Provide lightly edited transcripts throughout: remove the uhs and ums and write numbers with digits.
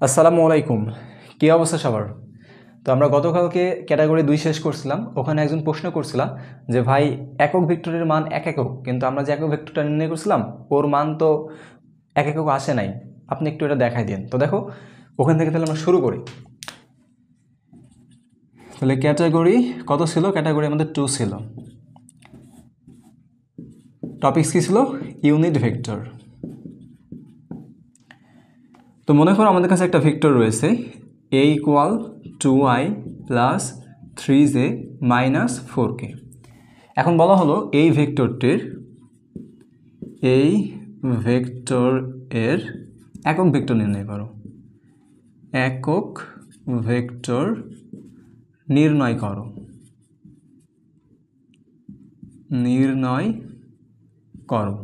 আসসালামু আলাইকুম। কী অবস্থা সবার? তো আমরা গতকালকে ক্যাটাগরি 2 শেষ করছিলাম। ওখানে একজন প্রশ্ন করছিল যে ভাই একক ভেক্টরের মান এক একক, কিন্তু আমরা যে একক ভেক্টরটা নির্ণয় করছিলাম ওর মান তো এক একক আসে নাই, আপনি একটু এটা দেখাই দিন। তো দেখো ওখান থেকে তাহলে আমরা শুরু করি। তাহলে ক্যাটাগরি কত ছিল? ক্যাটাগরি আমাদের 2 ছিল। টপিকস কী ছিল? Unit vector. তো মনে করো আমাদের কাছে একটা ভেক্টর রয়েছে a equal 2i plus 3j minus 4k। এখন বলা হলো এই ভেক্টরের একক ভেক্টর নির্ণয় করো। একক ভেক্টর নির্ণয় করো।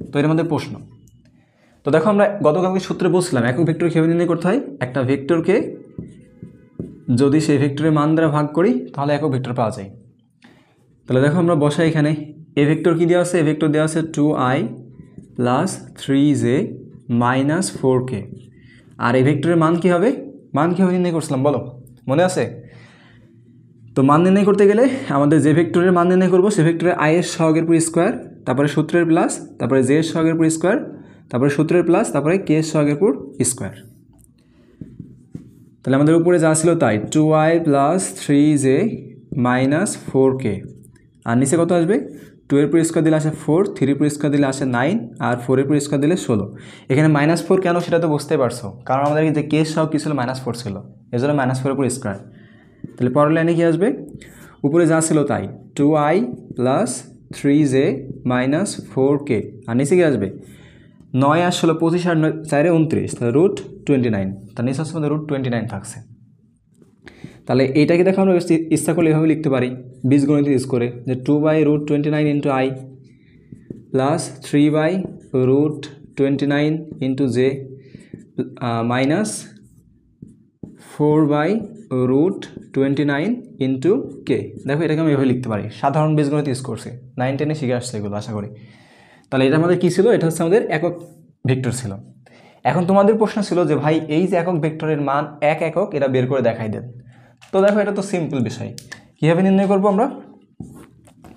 তো এর মধ্যে প্রশ্ন। তো দেখো আমরা গতকালকে সূত্রে বলছিলাম একক ভেক্টর কীভাবে নির্ণয় করতে হয়। একটা ভেক্টরকে যদি সেই ভেক্টরের মান দ্বারা ভাগ করি তাহলে একক ভেক্টর পাওয়া যায়। তাহলে দেখো আমরা বসাই এখানে এ ভেক্টর কী দেওয়া আছে? এ ভেক্টর দেওয়া আছে 2i plus 3j minus 4k। আর এই ভেক্টরের মান কী হবে? মান কীভাবে নির্ণয় করছিলাম বলো, মনে আছে? তো মান নির্ণয় করতে গেলে আমাদের যে ভেক্টরের মান নির্ণয় করবো সে ভেক্টরের i এর সহগের পুরো স্কোয়ার, তারপরে সূত্রের প্লাস, তারপরে j এর সহগের পুরো স্কোয়ার, তারপরে সূত্রের প্লাস, তারপরে k এর সহগের পুরো স্কোয়ার। তাহলে আমাদের উপরে যা ছিল তাই 2i plus 3j minus 4k। আর নিচে কত আসবে? 2 এর পুরো স্কোয়ার দিলে আসে 4, 3 এর পুরো স্কোয়ার দিলে আসে 9, আর 4 এর পুরো স্কোয়ার দিলে 16। এখানে -4 কেন সেটা তো বুঝতে পারছো, কারণ আমাদের যে কে সহগ কী ছিল? -4 ছিল, এই জন্য -4 এর পুরো স্কোয়ার। তাহলে পরের লাইনে কী আসবে? উপরে যা ছিল তাই 2i plus 3j minus 4k। আর নিচে কী আসবে? 9 আর 16 25 আর 4 29, তাহলে √29। তার নিচে হচ্ছে আমাদের √29 থাকছে। তাহলে এইটাকে দেখো আমরা ইচ্ছা করলে এভাবে লিখতে পারি বীজগণিত ইউজ করে, যে 2/√29 into i plus 3/√29 into j minus 4/√29 into k। দেখো এটাকে আমি এভাবে লিখতে পারি, সাধারণ বীজগণিত ইউজ করছি, 9-10-এ শিখে আসছে এগুলো আশা করি। তাহলে এটা আমাদের কী ছিল? এটা হচ্ছে আমাদের একক ভেক্টর ছিল। এখন তোমাদের প্রশ্ন ছিল যে ভাই এই যে একক ভেক্টরের মান এক একক, এটা বের করে দেখাই দেন। তো দেখো এটা তো সিম্পল বিষয়, কীভাবে নির্ণয় করবো আমরা?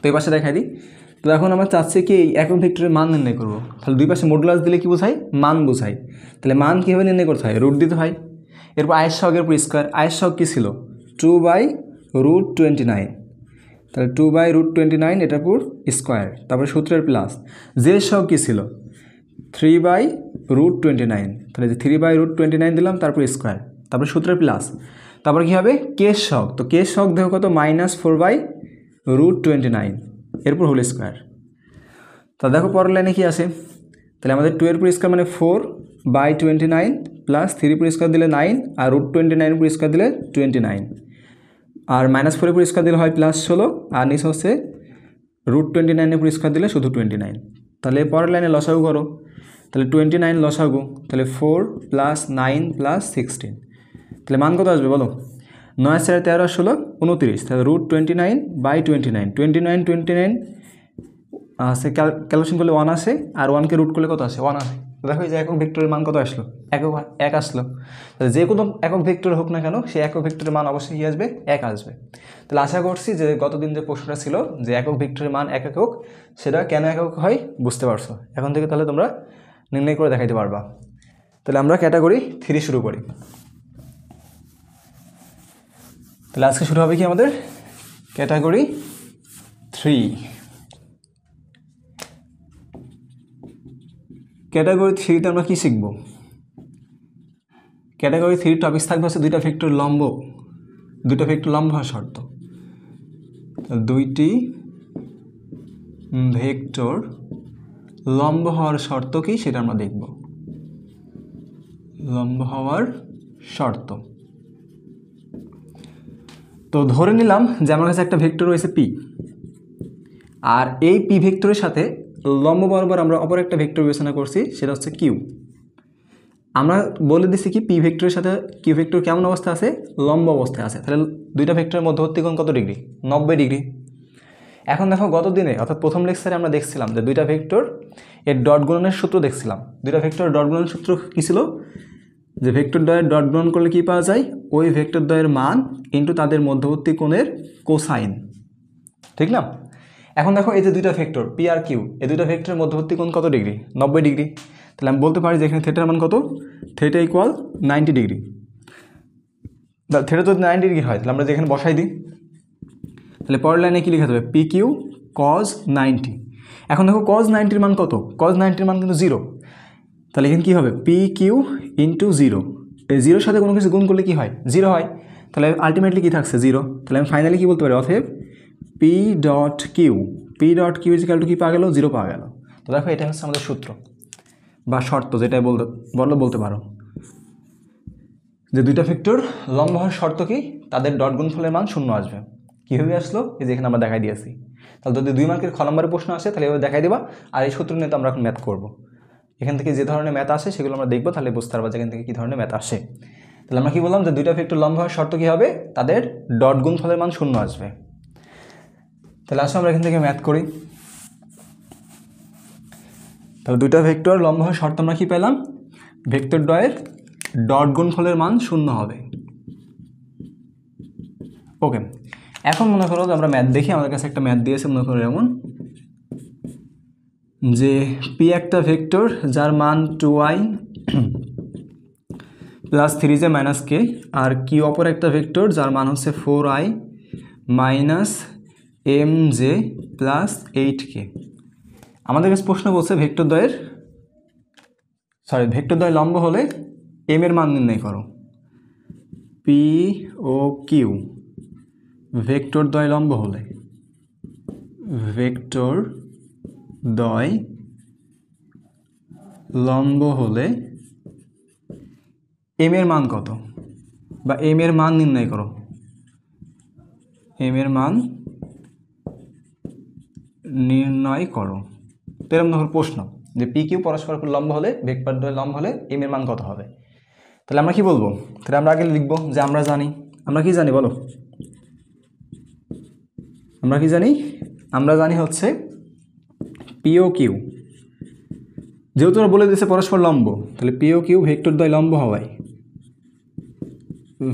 তো এই পাশে দেখাই দিই। তো এখন আমরা চাচ্ছি কি এই একক ভেক্টরের মান নির্ণয় করবো। তাহলে দুই পাশে মডুলাস দিলে কি বোঝায়? মান বোঝায়। তাহলে মান কীভাবে নির্ণয় করতে হয়? রুট দিতে হয়। এরপর আয়ের সহগের পুরো স্কোয়ার। আয়ের সহগ কী ছিল? 2/√29। তাহলে 2/√29 এটার পুরো স্কোয়ার, তারপরে সূত্রের প্লাস। যে সহগ কী ছিল? 3/√29। তাহলে যে 3/√29 দিলাম, তারপর স্কোয়ার, তারপরে সূত্রের প্লাস। তারপরে কী হবে? কেস সহগ। তো কেস সহগ দেখো কত? -4/√29 এরপর হোল স্কোয়ার। তা দেখো পরের লাইনে কী আসে? তাহলে আমাদের 2 এর পুরো স্কোয়ার মানে 4/29 প্লাস 3 পুরো স্কোয়ার দিলে 9, আর √29 পুরো স্কোয়ার দিলে 29, আর -4 পুরো স্কোয়ার দিলে হয় +16, আর নিচে হচ্ছে √29 পুরো স্কোয়ার দিলে শুধু 29। তাহলে পরের লাইনে লসাগু করো। তাহলে 29 লসাগু, তাহলে 4 প্লাস 9 প্লাস 16। তাহলে মান কত আসবে বলো? 9 আর 4 13 আর 16 29। তাহলে √29/29, 29 আছে ক্যালকুলেশন করলে 1 আসে, আর 1কে রুট করলে কত আসে? 1 আসে। দেখো এই যে একক ভেক্টরের মান কত আসলো? এক আসলো। তাহলে যে কোনো একক ভেক্টর হোক না কেন সেই একক ভেক্টরের মান অবশ্যই কী আসবে? 1 আসবে। তাহলে আশা করছি যে গতদিন যে প্রশ্নটা ছিল যে একক ভেক্টরের মান এক একক, সেটা কেন একক হয় বুঝতে পারছো। এখন থেকে তাহলে তোমরা নির্ণয় করে দেখাইতে পারবা। তাহলে আমরা ক্যাটাগরি 3 শুরু করি। তাহলে আজকে শুরু হবে কি আমাদের? ক্যাটাগরি 3। ক্যাটাগরি 3তে আমরা কী শিখব? ক্যাটাগরি 3 টপিকস থাকবে হচ্ছে দুইটা ভেক্টর লম্ব হওয়ার শর্ত। দুইটি ভেক্টর লম্ব হওয়ার শর্ত কি সেটা আমরা দেখব। লম্ব হওয়ার শর্ত। তো ধরে নিলাম যে আমার কাছে একটা ভেক্টর রয়েছে পি, আর এই পি ভেক্টরের সাথে লম্ব বরাবর আমরা অপর একটা ভেক্টর বিবেচনা করছি, সেটা হচ্ছে কিউ। আমরা বলে দিচ্ছি কি পি ভেক্টরের সাথে কিউ ভেক্টর কেমন অবস্থা আছে? লম্ব অবস্থায় আছে। তাহলে দুইটা ভেক্টরের মধ্যবর্তী কোণ কত ডিগ্রি? 90 ডিগ্রি। এখন দেখো গত দিনে অর্থাৎ প্রথম লেকচারে আমরা দেখছিলাম যে দুইটা ভেক্টর এর ডট গুণনের সূত্র দেখছিলাম। দুইটা ভেক্টর ডট গুণনের সূত্র কী ছিল? যে ভেক্টর দ্বয়ের ডট গুণন করলে কী পাওয়া যায়, ওই ভেক্টর দ্বয়ের মান ইন্টু তাদের মধ্যবর্তী কোণের কোসাইন, ঠিক না? এখন দেখো এই যে দুইটা ভেক্টর পি আর কিউ, এই দুইটা ভেক্টরের মধ্যবর্তী কোণ কত ডিগ্রি, 90 ডিগ্রি। তাহলে আমি বলতে পারি যে এখানে থিটার মান কত, থিটা ইকুয়াল 90 ডিগ্রি। থিটা যদি 90 ডিগ্রি হয় তাহলে আমরা যেখানে বসাই দিই, তাহলে পরের লাইনে কী লেখা যাবে, পি কিউ কজ 90। এখন দেখো কজ 90-র মান কত, কজ 90-র মান কিন্তু 0। তাহলে এখানে কী হবে, পি কিউ ইন্টু 0, এই 0-র সাথে কোনো কিছু গুণ করলে কী হয়, 0 হয়। তাহলে আলটিমেটলি কী থাকছে, 0। তাহলে আমি ফাইনালি কী বলতে পারি, অতএব P dot Q equal to কী পাওয়া গেল, 0 পাওয়া গেল। তো দেখো এটা হচ্ছে আমাদের সূত্র বা শর্ত, যেটাই বলতে পারো যে দুইটা ভেক্টর লম্ব হওয়ার শর্ত কি, তাদের ডট গুণফলের মান 0 আসবে। কীভাবে আসলো, এই যে এখানে আমরা দেখাই দিয়েছি। তাহলে যদি 2 মার্কের খ নম্বরের প্রশ্ন আসে তাহলে এভাবে দেখাই দেবা, আর এই সূত্র নিয়ে তো আমরা এখন ম্যাথ করবো। এখান থেকে যে ধরনের ম্যাথ আসে সেগুলো আমরা দেখবো, তাহলে বুঝতে পারবো এখান থেকে কী ধরনের ম্যাথ আসে। তাহলে আমরা কী বললাম, যে দুইটা ভেক্টর লম্ব হওয়ার শর্ত কী হবে, তাদের ডট গুণফলের মান 0 আসবে। তাহলে আসলে আমরা এখান থেকে ম্যাথ করি। তাহলে দুইটা ভেক্টর লম্ব হওয়ার শর্ত আমরা কী পেলাম, ভেক্টর দ্বয়ের ডট গুণফলের মান 0 হবে। ওকে, এখন মনে করো যে আমরা ম্যাথ দেখি, আমাদের কাছে একটা ম্যাথ দিয়েছে, মনে করো এমন যে পি একটা ভেক্টর যার মান 2i plus 3j minus K, আর কিউ অপর একটা ভেক্টর যার মান হচ্ছে 4i minus mj plus 8k। আমাদের কাছে প্রশ্ন বলছে ভেক্টর দ্বয় লম্ব হলে m এর মান নির্ণয় করো। পি ও কিউ ভেক্টর দ্বয় লম্ব হলে, ভেক্টর দ্বয় লম্ব হলে m এর মান কত, বা m এর মান নির্ণয় করো। m এর মান নির্ণয় করো, তো এরকম ধরো প্রশ্ন যে পি কিউ পরস্পর লম্ব হলে, ভেক্টর দ্বয় লম্ব হলে m এর মান কত হবে। তাহলে আমরা কি বলবো, তাহলে আমরা আগে লিখবো যে আমরা কি জানি বলো, আমরা জানি হচ্ছে পি ও কিউ, যেহেতু ওরা বলে দিয়েছে পরস্পর লম্ব, তাহলে পি ও কিউ ভেক্টর দ্বয় লম্ব হওয়ায়,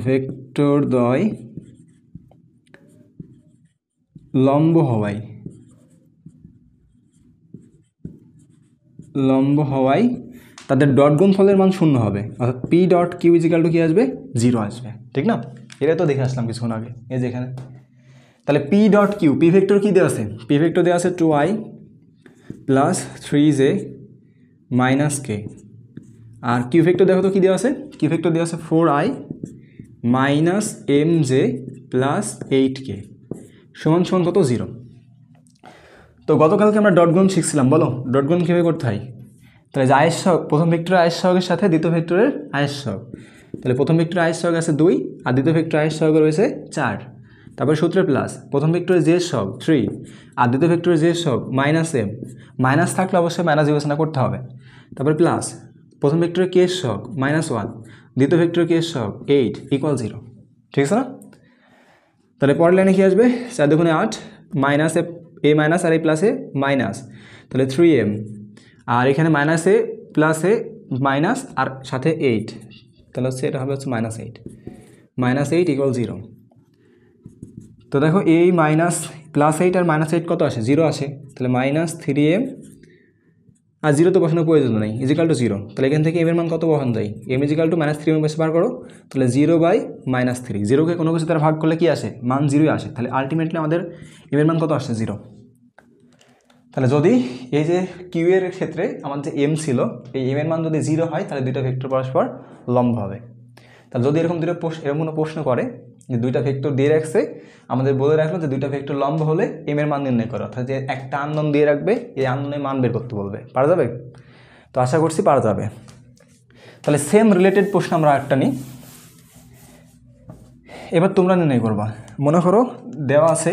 ভেক্টর দ্বয় লম্ব হওয়ায় তাদের ডট গুণফলের মান 0 হবে, অর্থাৎ P dot Q equal to কী আসবে, 0 আসবে, ঠিক না? এটা তো দেখে আসলাম কিছুক্ষণ আগে, এই যে এখানে। তাহলে P dot Q, P vector কী দেওয়া আছে, পি ভেক্টর দেওয়া আছে 2i plus 3j minus K, আর কিউ ভেক্টর দেখো তো কী দেওয়া আছে, কিউ ভেক্টর দেওয়া আছে 4i minus mj plus 8k সমান কত, 0। তো গতকালকে আমরা ডট গুণ শিখছিলাম, বলো ডট গুণ কীভাবে করতে হয়। তাহলে যে আয়ের সহগ, প্রথম ভেক্টরের আয়ের সহগের সাথে দ্বিতীয় ভেক্টরের আয়ের সহগ, তাহলে প্রথম ভেক্টরের আয়ের সহগ আছে 2 আর দ্বিতীয় ভেক্টরের আয়ের সহগ রয়েছে 4। তারপর সূত্রে প্লাস, প্রথম ভেক্টরের জের সহগ 3 আর দ্বিতীয় ভেক্টরের জের সহগ মাইনাস m, মাইনাস থাকলে অবশ্যই মাইনাস বিবেচনা করতে হবে। তারপর প্লাস, প্রথম ভেক্টরের কে সহগ -1, দ্বিতীয় ভেক্টরের কে সহগ 8 ইকুয়াল 0, ঠিক আছে না? তাহলে পরের লাইনে কী আসবে, 4 দুগুণে 8 মাইনাস এ মাইনাস আর এই প্লাসে মাইনাস, তাহলে 3m, আর এখানে মাইনাস এ প্লাস এ মাইনাস আর সাথে 8, তাহলে হচ্ছে এটা হবে হচ্ছে -8 ইকুয়াল 0। তো দেখো এই মাইনাস +8 আর -8 কত আসে, 0 আসে, তাহলে -3m আর 0 তো বসানোর প্রয়োজন নেই, ইজিক্যাল টু 0। তাহলে এখান থেকে m এর মান কত বসানো যায়, m ইজিক্যাল টু -3m বেশি বার করো, তাহলে 0/-3, 0কে কোনো কিছু দ্বারা ভাগ করলে কি আসে, মান 0ই আসে। তাহলে আলটিমেটলি আমাদের m এর মান কত আসছে, 0। তাহলে যদি এই যে কিউ এর ক্ষেত্রে আমার যে m ছিল, এই m এর মান যদি 0 হয় তাহলে দুইটা ভেক্টর পরস্পর লম্ব হবে। তাহলে যদি এরকম কোনো প্রশ্ন করে যে দুইটা ভেক্টর দিয়ে রাখছে, আমাদের বলে রাখলো যে দুইটা ভেক্টর লম্ব হলে m এর মান নির্ণয় করো, অর্থাৎ যে একটা আননোন দিয়ে রাখবে, এই আননোনের মান বের করতে বলবে, পারা যাবে? তো আশা করছি পারা যাবে। তাহলে সেম রিলেটেড প্রশ্ন আমরা একটা নিই, এবার তোমরা নির্ণয় করবা। মনে করো দেওয়া আছে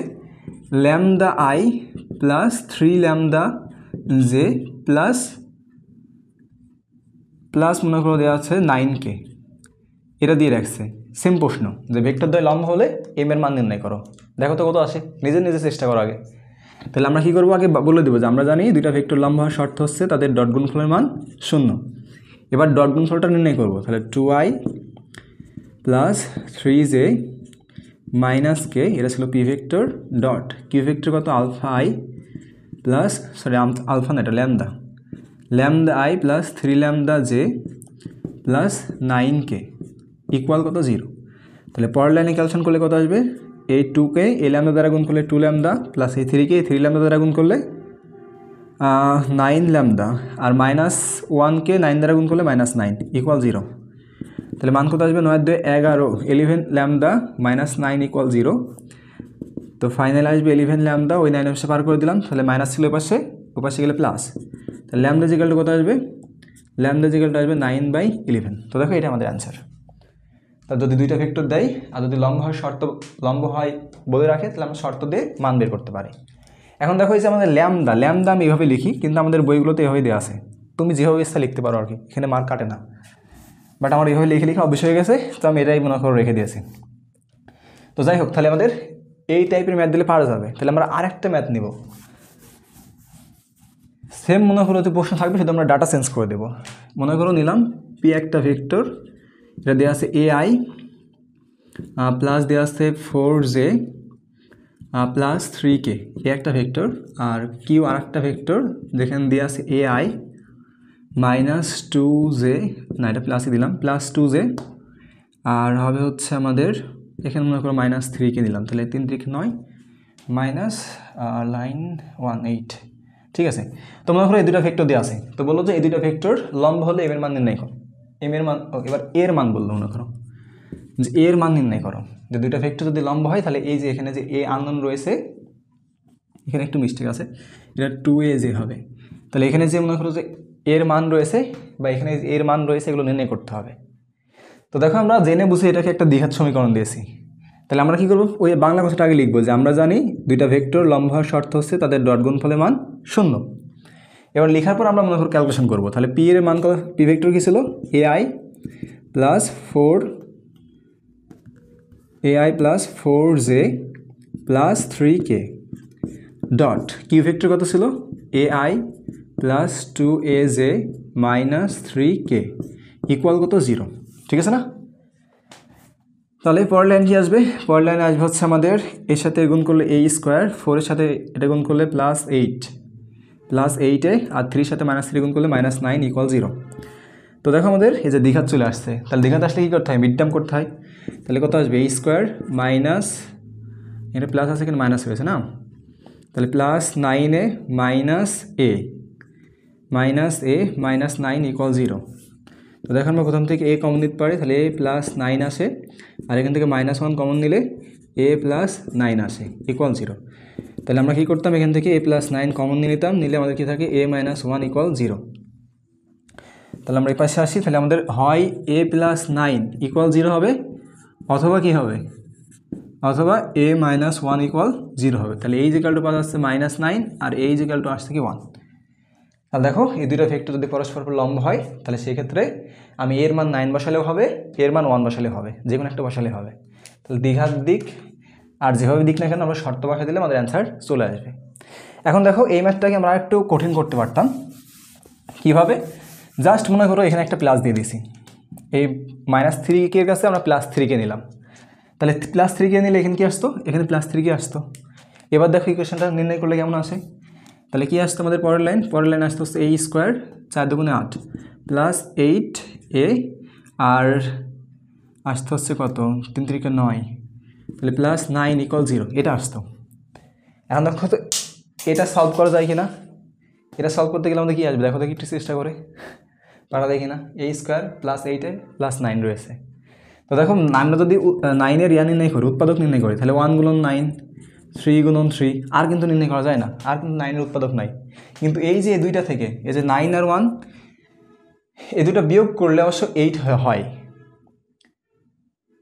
λi প্লাস 3λj প্লাস মনে করো দেওয়া আছে 9k, এটা দিয়ে রাখছে। সেম প্রশ্ন যে ভেক্টর দ্বয় লম্ব হলে m এর মান নির্ণয় করো, দেখো তো কত আসে, নিজে চেষ্টা করো আগে। তাহলে আমরা কী করবো, আগে বলে দেবো যে আমরা জানি দুইটা ভেক্টর লম্ব হওয়ার শর্ত হচ্ছে তাদের ডট গুণফলের মান 0। এবার ডট গুণফলটা নির্ণয় করব, তাহলে 2i plus 3j minus K, এটা ছিল P vector dot Q vector কত আলফা আই প্লাস আলফা না এটা lambda, lambda I plus 3 lambda J plus 9কে ইকুয়াল কত 0। তাহলে পরের লাইনে ক্যালকুলেশন করলে কত আসবে, এই 2কে এই ল্যামদা দ্বারা গুণ করলে 2 ল্যামদা প্লাস এই 3কে এই 3 ল্যামদা দ্বারা গুণ করলে 9 ল্যামদা আর মাইনাস 1কে 9 দ্বারা গুণ করলে -9 ইকুয়াল 0। তাহলে মান কত আসবে 9 2 11 11 ল্যামদা মাইনাস 9 ইকুয়াল 0। তো ফাইনাল আসবে 11 ল্যামদা, ওই 9 পাশে পার করে দিলাম, তাহলে মাইনাস ছিল ওপাশে গেলে প্লাস, তাহলে ল্যামদা ইকুয়ালটা কত আসবে, ল্যামদা ইকুয়ালটা আসবে 9/11। তো দেখো এটা আমাদের অ্যান্সার। তা যদি দুইটা ভেক্টর দেয় আর যদি লম্ব হয় বলে রাখে, তাহলে আমরা শর্ত দিয়ে মান বের করতে পারি। এখন দেখো এই যে আমাদের ল্যামদা আমি এইভাবে লিখি, কিন্তু আমাদের বইগুলোতে এভাবে দেওয়া আছে, তুমি যেভাবে ইচ্ছা লিখতে পারো আর কি, এখানে মার্ক কাটে না, বাট আমার এইভাবে লিখে অভ্যাস হয়ে গেছে, তো আমি এটাই মনে করে রেখে দিয়েছি। তো যাই হোক, তাহলে আমাদের এই টাইপের ম্যাথ দিলে পারা যাবে। তাহলে আমরা আরেকটা ম্যাথ নিব, সেম মনে করো যে প্রশ্ন থাকবে, শুধু আমরা ডাটা চেঞ্জ করে দেবো। মনে করো নিলাম পি একটা ভেক্টর, এটা দেওয়া আছে এআই প্লাস দেওয়া আছে 4j প্লাস 3k, এ একটা ভেক্টর, আর কিউ আর একটা ভেক্টর যেখানে দেওয়া আছে এআই মাইনাস 2j, না এটা প্লাসই দিলাম, প্লাস 2j, আর হবে হচ্ছে আমাদের এখানে মনে করো মাইনাস 3k দিলাম, তাহলে 3 3 9 মাইনাস 918। ঠিক আছে, তো মনে করো এই দুটো ভেক্টর দেওয়া আছে, তো বললো যে এই দুটো ভেক্টর লম্ব হলে এম এর মান নির্ণয় করো, এম এর মান, এবার এর মান বললো, মনে করো যে এর মান নির্ণয় করো, যে দুইটা ভেক্টর যদি লম্ব হয় তাহলে এই যে এখানে যে এ আননোন রয়েছে, এখানে একটু মিস্টেক আছে, এটা 2aj হবে, তাহলে এখানে যে মনে করো যে এর মান রয়েছে বা এখানে এর মান রয়েছে, এগুলো নির্ণয় করতে হবে। তো দেখো আমরা জেনে বুঝে এটাকে একটা দ্বিঘাত সমীকরণ দিয়েছি, তাহলে আমরা কী করবো, ওই বাংলা কথাটা আগে লিখবো যে আমরা জানি দুইটা ভেক্টর লম্ব হওয়ার শর্ত হচ্ছে তাদের ডট গুণফলের মান 0। এবার লেখার পর আমরা মনে করো ক্যালকুলেশন করবো, তাহলে পি এর মান কত, পি ভেক্টর কী ছিল A I plus 4j plus 3k dot Q vector কত ছিল A I plus 2aj minus 3k equal কত 0। ঠিক আছে না? তাহলে পরের লাইন কী আসবে, পরের লাইনে আসবে হচ্ছে আমাদের এর সাথে গুণ করলে a স্কোয়ার, 4-এর সাথে এটা গুণ করলে +8 আর 3-এর সাথে -3 গুণ করলে -9 ইকুয়াল 0। তো দেখো আমাদের এই যে দ্বিঘাত চলে আসছে, তাহলে দ্বিঘাত আসলে কী করতে হয়, মিড টার্ম করতে হয়। তাহলে কত আসবে a স্কোয়ার মাইনাস, এটা প্লাস আছে এখানে মাইনাস হয়েছে না, তাহলে +9a মাইনাস 9 ইকুয়াল 0। তো দেখো আমরা প্রথম থেকে a কমন নিতে পারি, তাহলে a +9 আসে, আর এখান থেকে -1 কমন নিলে a +9 আসে ইকুয়াল 0। তাহলে আমরা কী করতাম, এখান থেকে a +9 কমন নিয়ে নিতাম, নিলে আমাদের কী থাকে a -1 ইকুয়াল 0। তাহলে আমরা এই পাশে আসি, তাহলে আমাদের হয় a +9 ইকুয়াল 0 হবে, অথবা কী হবে, অথবা a -1 ইকুয়াল 0 হবে। তাহলে এই ইকুয়াল টু পাওয়া যাচ্ছে -9 আর এই ইকুয়াল টু আসছে কি 1। তাহলে দেখো এই দুটো ভেক্টর যদি পরস্পর লম্ব হয়, তাহলে সেই ক্ষেত্রে আমি এর মান 9 বসালেও হবে, এর মান 1 বসালেও হবে, যে কোনো একটা বসালে হবে। তাহলে দ্বিঘাত দিক আর যেভাবে দিক না কেন আমরা শর্ত বসা দিলে আমাদের অ্যান্সার চলে আসবে। এখন দেখো এই ম্যাথটাকে আমরা একটু কঠিন করতে পারতাম, কীভাবে, জাস্ট মনে করো এখানে একটা প্লাস দিয়ে দিছি, এই -3k এর কাছে আমরা +3k নিলাম, তাহলে +3k নিলে এখানে কী আসতো, এখানে +3k আসতো। এবার দেখো ইকুয়েশনটা নির্ণয় করলে কেমন আসে, তাহলে কী আসতো আমাদের পরের লাইন আসতে হচ্ছে a স্কোয়ার 4 × 8 প্লাস 8a আর আসতে হচ্ছে কত 3 × 9, তাহলে +9 ইকুয়াল 0, এটা আসতো। এখন দেখো তো এটা সলভ করা যায় কি না, এটা সলভ করতে গেলে আমাদের কী আসবে, দেখো দেখি একটু চেষ্টা করে পারা দেখি না, a স্কোয়ার +8 +9 রয়েছে। তো দেখো আমরা যদি 9-এর নির্ণয় করি, উৎপাদক নির্ণয় করি, তাহলে 1 × 9 3 × 3 আর কিন্তু নির্ণয় করা যায় না, আর কিন্তু 9-এর উৎপাদক নাই। কিন্তু এই যে দুইটা থেকে এই যে 9 আর 1 এই দুটো বিয়োগ করলে অবশ্য 8 হয়,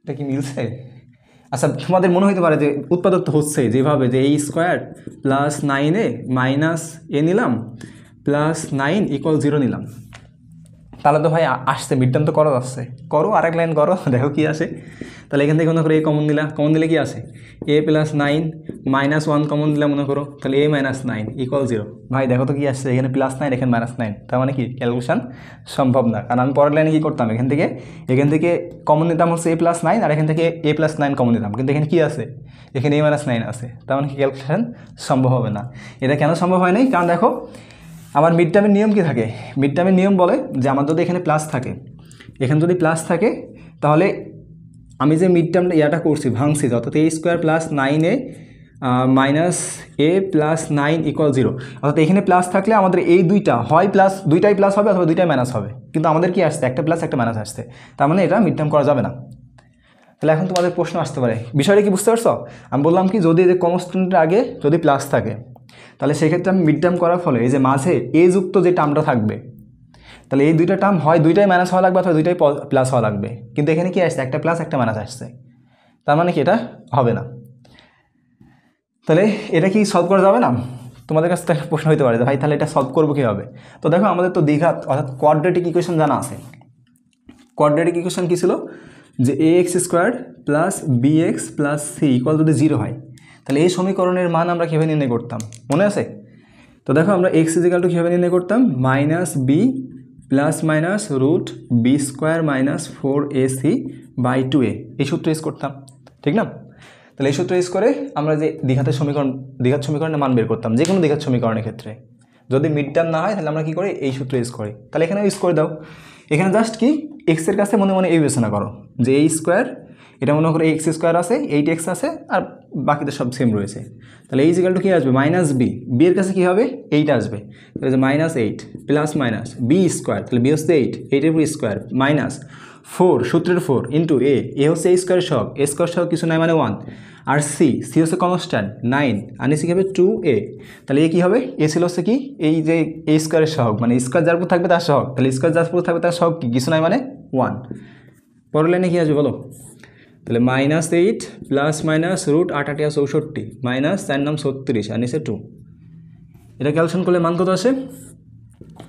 এটা কি মিলছে? আচ্ছা তোমাদের মনে হতে পারে যে উৎপাদক তো হচ্ছে যেভাবে যে a স্কোয়ার +9a - a নিলাম +9 ইকুয়াল 0 নিলাম, তাহলে তো ভাই আসছে, মিড টার্ম তো করা যাচ্ছে, করো আরেক লাইন করো, দেখো কি আসে। তাহলে এখান থেকে মনে করো এ কমন দিলা, কমন দিলে কি আসে a প্লাস 9 মাইনাস 1 কমন দিলাম মনে করো, তাহলে a মাইনাস 9 ইকুয়াল 0। ভাই দেখো তো কি আসছে, এখানে প্লাস 9 এখানে মাইনাস 9, তার মানে কি ক্যালকুলেশন সম্ভব না। কারণ আমি পরের লাইনে কী করতাম, এখান থেকে কমন নিতাম হচ্ছে a প্লাস 9 আর এখান থেকে a প্লাস 9 কমন দিতাম, কিন্তু এখানে কি আছে, এখানে a মাইনাস 9 আছে, তার মানে কি ক্যালকুলেশন সম্ভব হবে না। এটা কেন সম্ভব হয় নাই, কারণ দেখো আমার মিড টার্মের নিয়ম কী থাকে, মিড টার্মের নিয়ম বলে যে আমার যদি এখানে প্লাস থাকে, এখানে যদি প্লাস থাকে তাহলে আমি যে মিড টার্মটা ইয়াটা করছি ভাঙছি, অর্থাৎ a square plus 9a minus a plus 9 equal 0, অর্থাৎ এখানে প্লাস থাকলে আমাদের এই দুইটা হয় প্লাস, দুইটাই প্লাস হবে অথবা দুইটাই মাইনাস হবে, কিন্তু আমাদের কি আসছে, একটা প্লাস একটা মাইনাস আসছে, তার মানে এটা মিড টার্ম করা যাবে না। তাহলে এখন তোমাদের প্রশ্ন আসতে পারে, বিষয়টা কি বুঝতে পারছো? আমি বললাম কি, যদি এই কনস্ট্যান্টের আগে যদি প্লাস থাকে তাহলে সেক্ষেত্রে আমি মিড টার্ম করার ফলে এই যে মাঝে এ যুক্ত যে টার্মটা থাকবে, তাহলে এই দুইটা টার্ম হয় দুইটাই মাইনাস হওয়া লাগবে অথবা দুইটাই প্লাস হওয়া লাগবে, কিন্তু এখানে কি আসছে, একটা প্লাস একটা মাইনাস আসছে, তার মানে কি এটা হবে না। তাহলে এটা কি সলভ করা যাবে না? তোমাদের কাছে তো একটা প্রশ্ন হতে পারে যে ভাই তাহলে এটা সলভ করবো কীভাবে? তো দেখো আমাদের তো দ্বিঘাত অর্থাৎ কোয়াড্রেটিক ইকুয়েশন জানা আছে। কোয়াড্রেটিক ইকুয়েশন কী ছিল, যে ax স্কোয়ার প্লাস bx প্লাস সি ইকুয়াল যদি 0 হয়, তাহলে এই সমীকরণের মান আমরা কীভাবে নির্ণয় করতাম মনে আছে? তো দেখো আমরা x ইজিক্যাল টু কীভাবে নির্ণয় করতাম, minus B plus minus root B square minus 4ac by 2a, এই সূত্র ইউজ করতাম, ঠিক না? তাহলে এই সূত্র ইউজ করে আমরা যে দ্বিঘাত সমীকরণের মান বের করতাম, যে কোনো দ্বিঘাত সমীকরণের ক্ষেত্রে যদি মিড টার্ম না হয় তাহলে আমরা কী করি, এই সূত্র ইউজ করি। তাহলে এখানে ইউজ করে দাও, এখানে জাস্ট কি এক্সের কাছে মনে মনে এই বিবেচনা করো যে এই স্কোয়ার, এটা মনে করো এক্স স্কোয়ার আছে, 8x আছে, আর বাকিতে সব সেম রয়েছে। তাহলে এই ইজিক্যাল টু কী আসবে, মাইনাস বি, বি এর কাছে কী হবে 8 আসবে, তাহলে যে minus 8 plus minus B square, তাহলে বি হচ্ছে 8, 8 এর উপর স্কোয়ার মাইনাস 4 সূত্রের 4 ইন্টু এ হচ্ছে এই স্কোয়ারের সহগ, এ স্কোয়ার সহগ কিছু নাই মানে 1, আর সি হচ্ছে কনস্ট্যান্ট 9, আর নিচে কী হবে 2a, তাহলে এ কী হবে, এ ছিল হচ্ছে কি এই যে এ স্কোয়ারের সহগ, মানে স্কোয়ার যার উপর থাকবে তার সহগ, তাহলে স্কোয়ার যার উপর থাকবে তার সহগ কি কিছু নাই মানে 1। পরের লাইনে কী আসবে বলো, তাহলে minus 8 plus minus root 8 8 64 minus 4 নাম 36 আর নিচে 2, এটা ক্যালকুলেশন করলে মান কত আসে,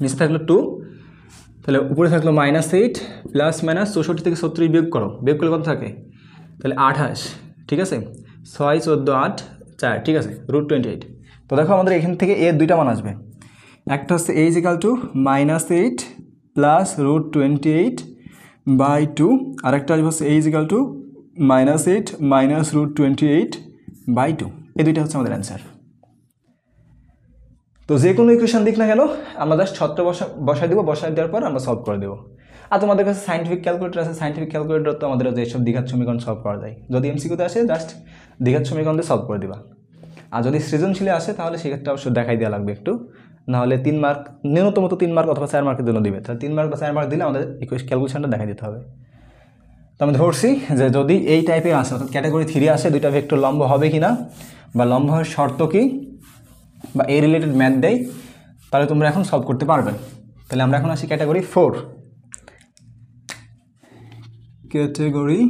নিচে থাকলো 2, তাহলে উপরে থাকলো মাইনাস 8 প্লাস মাইনাস 64 থেকে 36 বিয়োগ করো, বিয়োগ করলে কত থাকে, তাহলে 28, ঠিক আছে, 6 14 8 4, ঠিক আছে, রুট 28। তো দেখো আমাদের এখান থেকে এর দুইটা মান আসবে, একটা হচ্ছে a equal to minus 8 plus root 28 by 2, আর একটা আসবে হচ্ছে a equal to minus 8 minus root 28 by 2, এই দুইটা হচ্ছে আমাদের অ্যান্সার। তো যে কোনো ইকুয়েশন দিক না কেন আমরা জাস্ট ছত্র বসাই দেবো, বসাই দেওয়ার পর আমরা সলভ করে দেবো। আর তোমাদের কাছে সাইন্টিফিক ক্যালকুলেটর আছে, সাইন্টিফিক ক্যালকুলেটর তো আমাদের যেসব দ্বিঘাত সমীকরণ সলভ করা যায়, যদি এমসিকিউতে আসে জাস্ট দ্বিঘাত সমীকরণ দিয়ে সলভ করে দিবা, আর যদি সৃজনশীলে আসে তাহলে সেক্ষেত্রে অবশ্যই দেখাই দেওয়া লাগবে একটু, নাহলে 3 মার্ক ন্যূনতম 3 মার্ক অথবা 4 মার্কের জন্য দিবে, তাহলে 3 মার্ক বা 4 মার্ক দিলে আমাদের ক্যালকুলেশনটা দেখাই দিতে হবে। তো আমি ধরছি যে যদি এই টাইপের আসে অর্থাৎ ক্যাটাগরি 3 আসে, দুইটা ভেক্টর লম্ব হবে কি না বা লম্ব হওয়ার শর্ত কী বা এই রিলেটেড ম্যাথ দেয়, তাহলে তোমরা এখন সলভ করতে পারবে। তাহলে আমরা এখন আসি ক্যাটাগরি 4, ক্যাটাগরি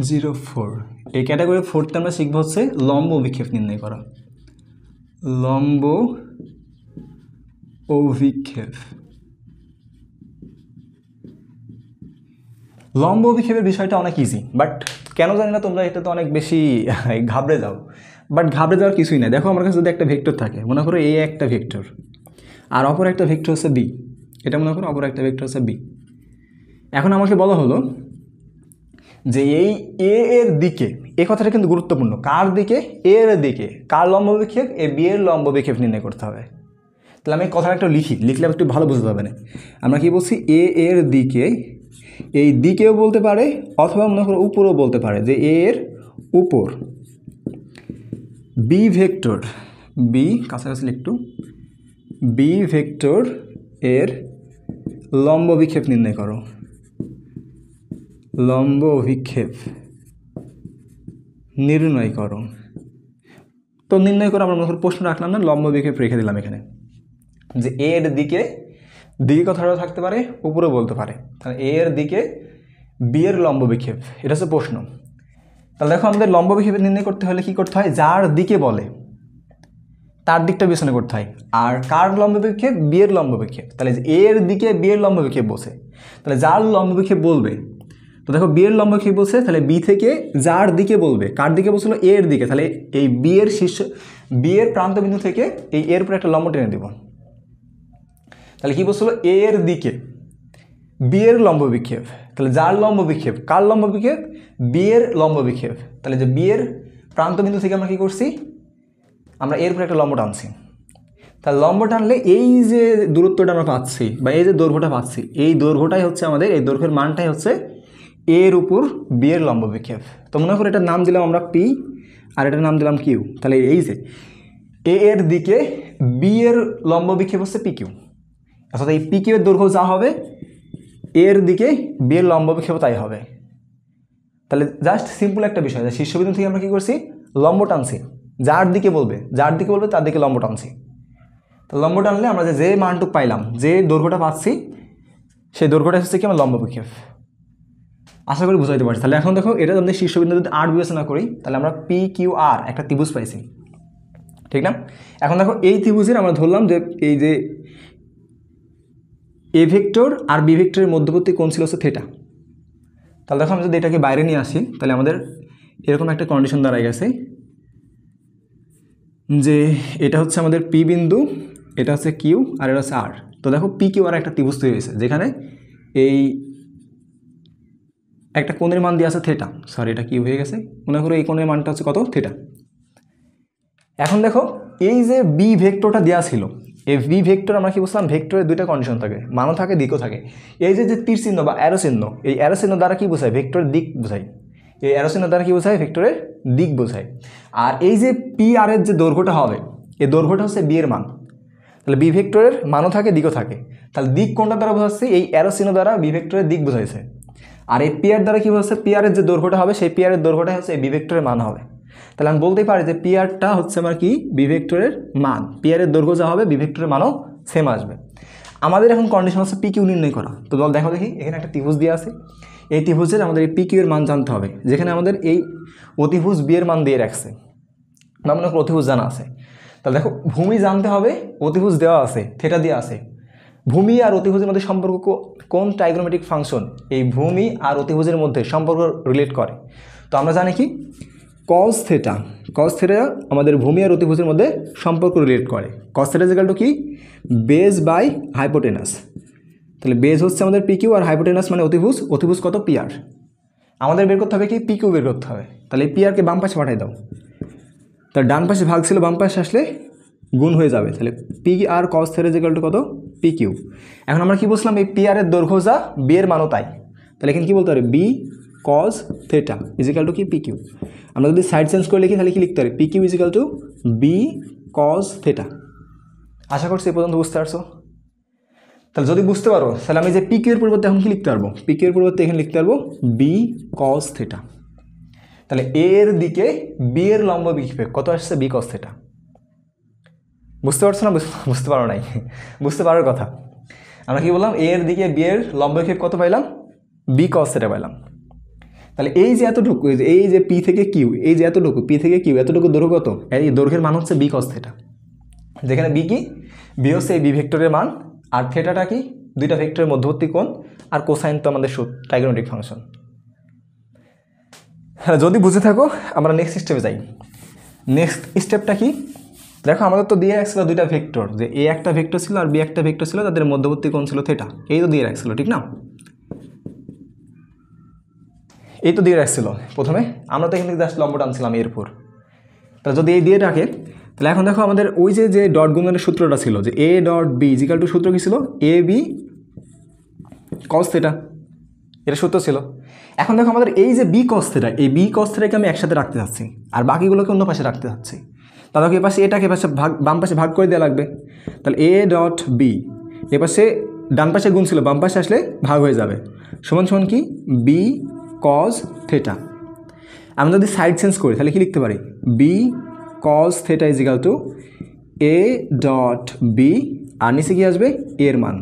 04। এই ক্যাটাগরি 4তে আমরা শিখব হচ্ছে লম্ব অভিক্ষেপ নির্ণয় করা, লম্ব অভিক্ষেপ। লম্ব অভিক্ষেপের বিষয়টা অনেক ইজি, বাট কেন জানি না তোমরা এটা তো অনেক বেশি ঘাবড়ে যাও, বাট ঘাবড়ে যাওয়ার কিছুই না। দেখো আমার কাছে যদি একটা ভেক্টর থাকে, মনে করো এ একটা ভেক্টর আর অপর একটা ভেক্টর হচ্ছে বি, এটা মনে করো অপর একটা ভেক্টর হচ্ছে বি। এখন আমাকে বলা হলো যে এই এ এর দিকে, এই কথাটা কিন্তু গুরুত্বপূর্ণ, কার দিকে, এর দিকে কার লম্ব অভিক্ষেপ, এ বি এর লম্ব অভিক্ষেপ নির্ণয় করতে হবে। তাহলে আমি কথাটা একটু লিখলে একটু ভালো বুঝতে পারবে না। আমরা কি বলছি, এ এর দিকে, এই দিকেও বলতে পারে অথবা মনে করো উপরও বলতে পারে, যে এ এর উপর বি ভেক্টর, বি কাছাকাছি একটু, বি ভেক্টর এর লম্ব অভিক্ষেপ নির্ণয় করো, লম্ব অভিক্ষেপ নির্ণয় করো। তো নির্ণয় করে আমরা মনে করো প্রশ্ন রাখলাম না, লম্ব অভিক্ষেপ রেখে দিলাম এখানে, যে এর দিকে কথাটাও থাকতে পারে, উপরেও বলতে পারে, তাহলে এ এর দিকে বি এর লম্ব অভিক্ষেপ, এটা হচ্ছে প্রশ্ন। তাহলে দেখো আমাদের লম্ব অভিক্ষেপ নির্ণয় করতে হলে কি করতে হয়, যার দিকে বলে তার দিকটা বিবেচনা করতে হয়। আর কার লম্ব বিক্ষেপ? বি এর লম্ব বিক্ষেপ। তাহলে এ এর দিকে বি এর লম্ব বিক্ষেপ বসে, তাহলে যার লম্ব বিক্ষেপ বলবে, তো দেখো বি এর লম্ব বিক্ষেপ বলছে, তাহলে বি থেকে যার দিকে বলবে, কার দিকে বলছিল? এ এর দিকে, তাহলে এই বি এর শীর্ষ, বি এর প্রান্তবিন্দু থেকে এই এর উপরে একটা লম্ব টেনে দেব। তাহলে কি বলছিল? এ এর দিকে বি এর লম্ব বিক্ষেপ, তাহলে যার লম্ব বিক্ষেপ, কার লম্ব বিক্ষেপ? বি এর লম্ব বিক্ষেপ। তাহলে যে বি এর প্রান্তবিন্দু থেকে আমরা কি করছি? আমরা এর উপরে একটা লম্ব টানছি। তাহলে লম্ব টানলে এই যে দূরত্বটা আমরা পাচ্ছি বা এই যে দৈর্ঘ্যটা পাচ্ছি, এই দৈর্ঘ্যটাই হচ্ছে আমাদের, এই দৈর্ঘ্যের মানটাই হচ্ছে এর উপর বি এর লম্ব বিক্ষেপ। তো মনে করো এটার নাম দিলাম আমরা পি, আর এটার নাম দিলাম কিউ। তাহলে এই যে এ এর দিকে বি এর লম্ব বিক্ষেপ হচ্ছে পি কিউ, অর্থাৎ এই পি কিউ এর দৈর্ঘ্য যা হবে এর দিকে বি এর লম্ব বিক্ষেপ তাই হবে। তাহলে জাস্ট সিম্পল একটা বিষয়, যে শীর্ষবিন্দু থেকে আমরা কি করছি? লম্ব টানছি, যার দিকে বলবে, যার দিকে বলবে তার দিকে লম্ব টানছি। তো লম্ব টানলে আমরা যে মানটুক পাইলাম, যে দৈর্ঘ্যটা পাচ্ছি, সেই দৈর্ঘ্যটা হচ্ছে কি আমার লম্ব বিক্ষেপ। আশা করি বুঝাইতে পারছি। তাহলে এখন দেখো, এটা যদি শীর্ষবিন্দু যদি আর বিবেচনা করি, তাহলে আমরা পি কিউ আর একটা ত্রিভুজ পাইছি, ঠিক না? এখন দেখো এই ত্রিভুজের আমরা ধরলাম যে এই যে এ ভেক্টর আর বি ভেক্টরের মধ্যবর্তী কোণ ছিল হচ্ছে থিটা। তাহলে দেখো আমি যদি এটাকে বাইরে নিয়ে আসি, তাহলে আমাদের এরকম একটা কন্ডিশন দাঁড়ায় গেছে যে এটা হচ্ছে আমাদের পি বিন্দু, এটা হচ্ছে কিউ, আর এটা হচ্ছে আর। তো দেখো পি কিউ আর একটা ত্রিভুজ তৈরি হয়েছে, যেখানে এই একটা কোণের মান দিয়ে আছে থিটা, সরি এটা কিউ হয়ে গেছে, মনে করো এই কোণের মানটা হচ্ছে কত? থিটা। এখন দেখো এই যে বি ভেক্টরটা দেওয়া ছিল, এই বি ভেক্টর আমরা কি বুঝলাম? ভেক্টরের দুইটা কন্ডিশন থাকে, মানও থাকে, দিকও থাকে। এই যে তীর চিহ্ন বা অ্যারো চিহ্ন, এই অ্যারো চিহ্ন দ্বারা কি বোঝায়? ভেক্টরের দিক বোঝায়। এই অ্যারো চিহ্ন দ্বারা কি বোঝায়? ভেক্টরের দিক বোঝায়। আর এই যে পি আর এর যে দৈর্ঘ্যটা হবে, এই দৈর্ঘ্যটা হচ্ছে বি এর মান। তাহলে বি ভেক্টরের মানও থাকে, দিকও থাকে। তাহলে দিক কোনটা দ্বারা বোঝাচ্ছে? এই অ্যারো চিহ্ন দ্বারা বি ভেক্টরের দিক বোঝাইছে। আর এই পি আর দ্বারা কি বোঝাচ্ছে? পি আর এর যে দৈর্ঘ্যটা হবে, সেই পি আর এর দৈর্ঘ্যটা হচ্ছে এই বি ভেক্টরের মান হবে। তাহলে আমি বলতেই পারি যে পি আরটা হচ্ছে আমার কি? বি ভেক্টরের মান। পি আর এর দৈর্ঘ্য যা হবে, বি ভেক্টরের মানও সেম আসবে। আমাদের এখন কন্ডিশন হচ্ছে পি কিউ নির্ণয় করা। তো দেখো দেখি, এখানে একটা ত্রিভুজ দিয়ে আছে, এই ত্রিভুজের আমাদের এই পি কিউ এর মান জানতে হবে, যেখানে আমাদের এই অতিভুজ বি এর মান দিয়ে রাখছে, বা মনে করো অতিভুজ জানা আছে। তাহলে দেখো ভূমি জানতে হবে, অতিভুজ দেওয়া আছে, থিটা দিয়ে আছে। ভূমি আর অতিভুজের মধ্যে সম্পর্ক কোন ট্রাইগোনোমেট্রিক ফাংশন এই ভূমি আর অতিভুজের মধ্যে সম্পর্ক রিলেট করে? তো আমরা জানি কি? Cos theta. কস থিটা আমাদের ভূমি আর অতিভুজের মধ্যে সম্পর্ক রিলেট করে। কস থিটা ইকুয়াল টু কি? Base by hypotenuse. তাহলে বেস হচ্ছে আমাদের পি কিউ, আর হাইপোটেনাস মানে অতিভুজ। অতিভুজ কত? P R. আমাদের বের করতে হবে কি? পি কিউ বের করতে হবে। তাহলে পি আরকে বাম পাশে পাঠিয়ে দাও। তার ডান পাশে ভাগ ছিল, বাম পাশে আসলে গুণ হয়ে যাবে। তাহলে পি আর কস থিটা ইকুয়াল টু কত? P Q. এখন আমরা কি বলছিলাম? এই পি আর এর দৈর্ঘ্য যা, বি এর মানও তাই। তাহলে এখানে কি বলতে পারি? B cos theta equal to কি? P Q. আমরা যদি সাইড চেঞ্জ করে লিখি, তাহলে কি লিখতে পারি? P Q equal to B cos theta. আশা করছি এ পর্যন্ত বুঝতে পারছো। তাহলে যদি বুঝতে পারো, তাহলে আমি যে পি কিউ এর পরিবর্তে এখন কি লিখতে পারবো? পি কিউ এর পরিবর্তে এখানে লিখতে পারবো বি কস থিটা। তাহলে এর দিকে বি এর লম্ব বিক্ষেপ কত আসছে? B cos theta. বুঝতে পারছো না? বুঝতে পারো নাই? বুঝতে পারার কথা। আমরা কি বললাম? এর দিকে বি এর লম্ব বিক্ষেপ কত পাইলাম? বি কস থিটা পাইলাম। তাহলে এই যে এতটুকু, এই যে পি থেকে কিউ, এই যে এতটুকু পি থেকে কিউ, এতটুকু দৈর্ঘ্য কত? এই দৈর্ঘ্যের মান হচ্ছে বি কস থিটা। যেখানে বি কি? বি হচ্ছে এই বি ভেক্টরের মান, আর থিটাটা কি? দুইটা ভেক্টরের মধ্যবর্তী কোণ, আর কোসাইন তো আমাদের ট্রাইগোনোমেট্রিক ফাংশন। হ্যাঁ, যদি বুঝে থাকো আমরা নেক্সট স্টেপে যাই। নেক্সট স্টেপটা কি? দেখো আমাদের তো দিয়ে রাখছিল দুইটা ভেক্টর, যে এ একটা ভেক্টর ছিল আর বি একটা ভেক্টর ছিল, তাদের মধ্যবর্তী কোণ ছিল থিটা। এই তো দিয়ে রাখছিল, ঠিক না? এই তো দিয়ে রাখছিল প্রথমে। আমরা তো এখান থেকে জাস্ট লম্ব টানছিলাম এরপর। তাহলে যদি এই দিয়ে রাখে, তাহলে এখন দেখো আমাদের ওই যে ডট গুণনের সূত্রটা ছিল, যে A dot B equal to সূত্র কী ছিল? এ বি কস থিটা, এটা সূত্র ছিল। এখন দেখো আমাদের এই যে বি কস থিটা, এই বি কস থিটাকে আমি একসাথে রাখতে চাচ্ছি, আর বাকিগুলোকে অন্য পাশে রাখতে চাচ্ছি। তাহলে এ পাশে এটাকে পাশে বাম পাশে ভাগ করে দেওয়া লাগবে। তাহলে এ ডট বি, এ পাশে ডান পাশে গুণ ছিল, বাম পাশে আসলে ভাগ হয়ে যাবে, সমান সমান কি? B cos theta. আমি যদি সাইড চেঞ্জ করি, তাহলে কি লিখতে পারি? B cos theta is equal to A dot B, আর নিচে কি আসবে? এর মান।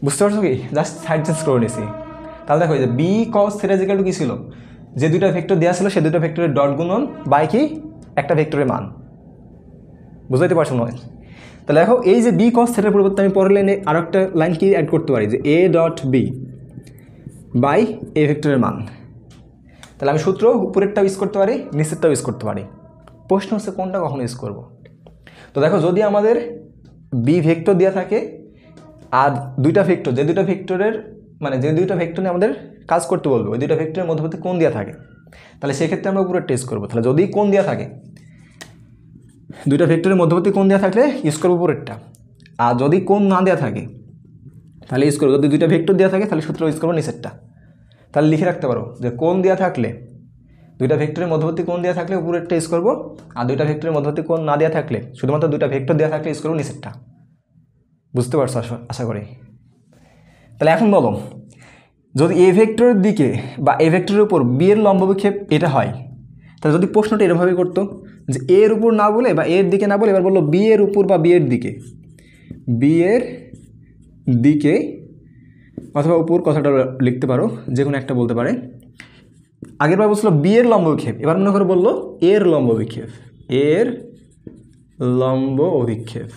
বুঝতে পারছো কি? জাস্ট সাইড চেঞ্জ করে নিছি। তাহলে দেখো, যে B cos theta is equal to কী ছিল? যে দুইটা ভেক্টর দেওয়া ছিল, সে দুটো ভেক্টরের ডট গুণন বাই কি? একটা ভেক্টরের মান। বুঝতে পারছো নয়? তাহলে দেখো এই যে বি কস থিটার পরিবর্তে আমি পরের লাইনে আরও একটা লাইন কি অ্যাড করতে পারি যে এ ডট বি বাই এ ভেক্টরের মান। তাহলে আমি সূত্র উপরেরটাও ইউজ করতে পারি, নিচেরটাও ইউজ করতে পারি। প্রশ্ন হচ্ছে কোনটা কখন ইউজ করব। তো দেখো যদি আমাদের বি ভেক্টর দেওয়া থাকে আর দুইটা ভেক্টর, যে দুইটা ভেক্টরের মানে যে দুইটা ভেক্টর নিয়ে আমাদের কাজ করতে বলবো ওই দুইটা ভেক্টরের মধ্যবর্তী কোণ দেওয়া থাকে, তাহলে সেক্ষেত্রে আমরা উপরে টেস্ট করবো। তাহলে যদি কোণ দেওয়া থাকে, দুইটা ভেক্টরের মধ্যবর্তী কোণ দেওয়া থাকলে ইউজ করবো উপরেরটা, আর যদি কোণ না দেওয়া থাকে তাহলে ইউজ করবো, যদি দুইটা ভেক্টর দেওয়া থাকে তাহলে সূত্র ইউজ করবো নিচেরটা। তাহলে লিখে রাখতে পারো যে কোণ দেওয়া থাকলে, দুইটা ভেক্টরের মধ্যবর্তী কোণ দেওয়া থাকলে উপরেরটা ইউজ করবো, আর দুইটা ভেক্টরের মধ্যবর্তী কোণ না দেওয়া থাকলে শুধুমাত্র দুইটা ভেক্টর দেওয়া থাকলে ইউজ করবো নিচেরটা। বুঝতে পারছো আশা করি। তাহলে এখন বলো, যদি এ ভেক্টরের দিকে বা এ ভেক্টরের উপর বি এর লম্ব বিক্ষেপ এটা হয়, তাহলে যদি প্রশ্নটা এরভাবে করতো যে এর উপর না বলে বা এর দিকে না বলে এবার বললো বি এর উপর বা বি এর দিকে, বি এর দিকে অথবা উপর কথাটা লিখতে পারো, যে কোনো একটা বলতে পারে। আগের বার বলছিল বি এর লম্ব বিক্ষেপ, এবার মনে করে বললো এর লম্ব বিক্ষেপ, এর লম্ব অভিক্ষেপ।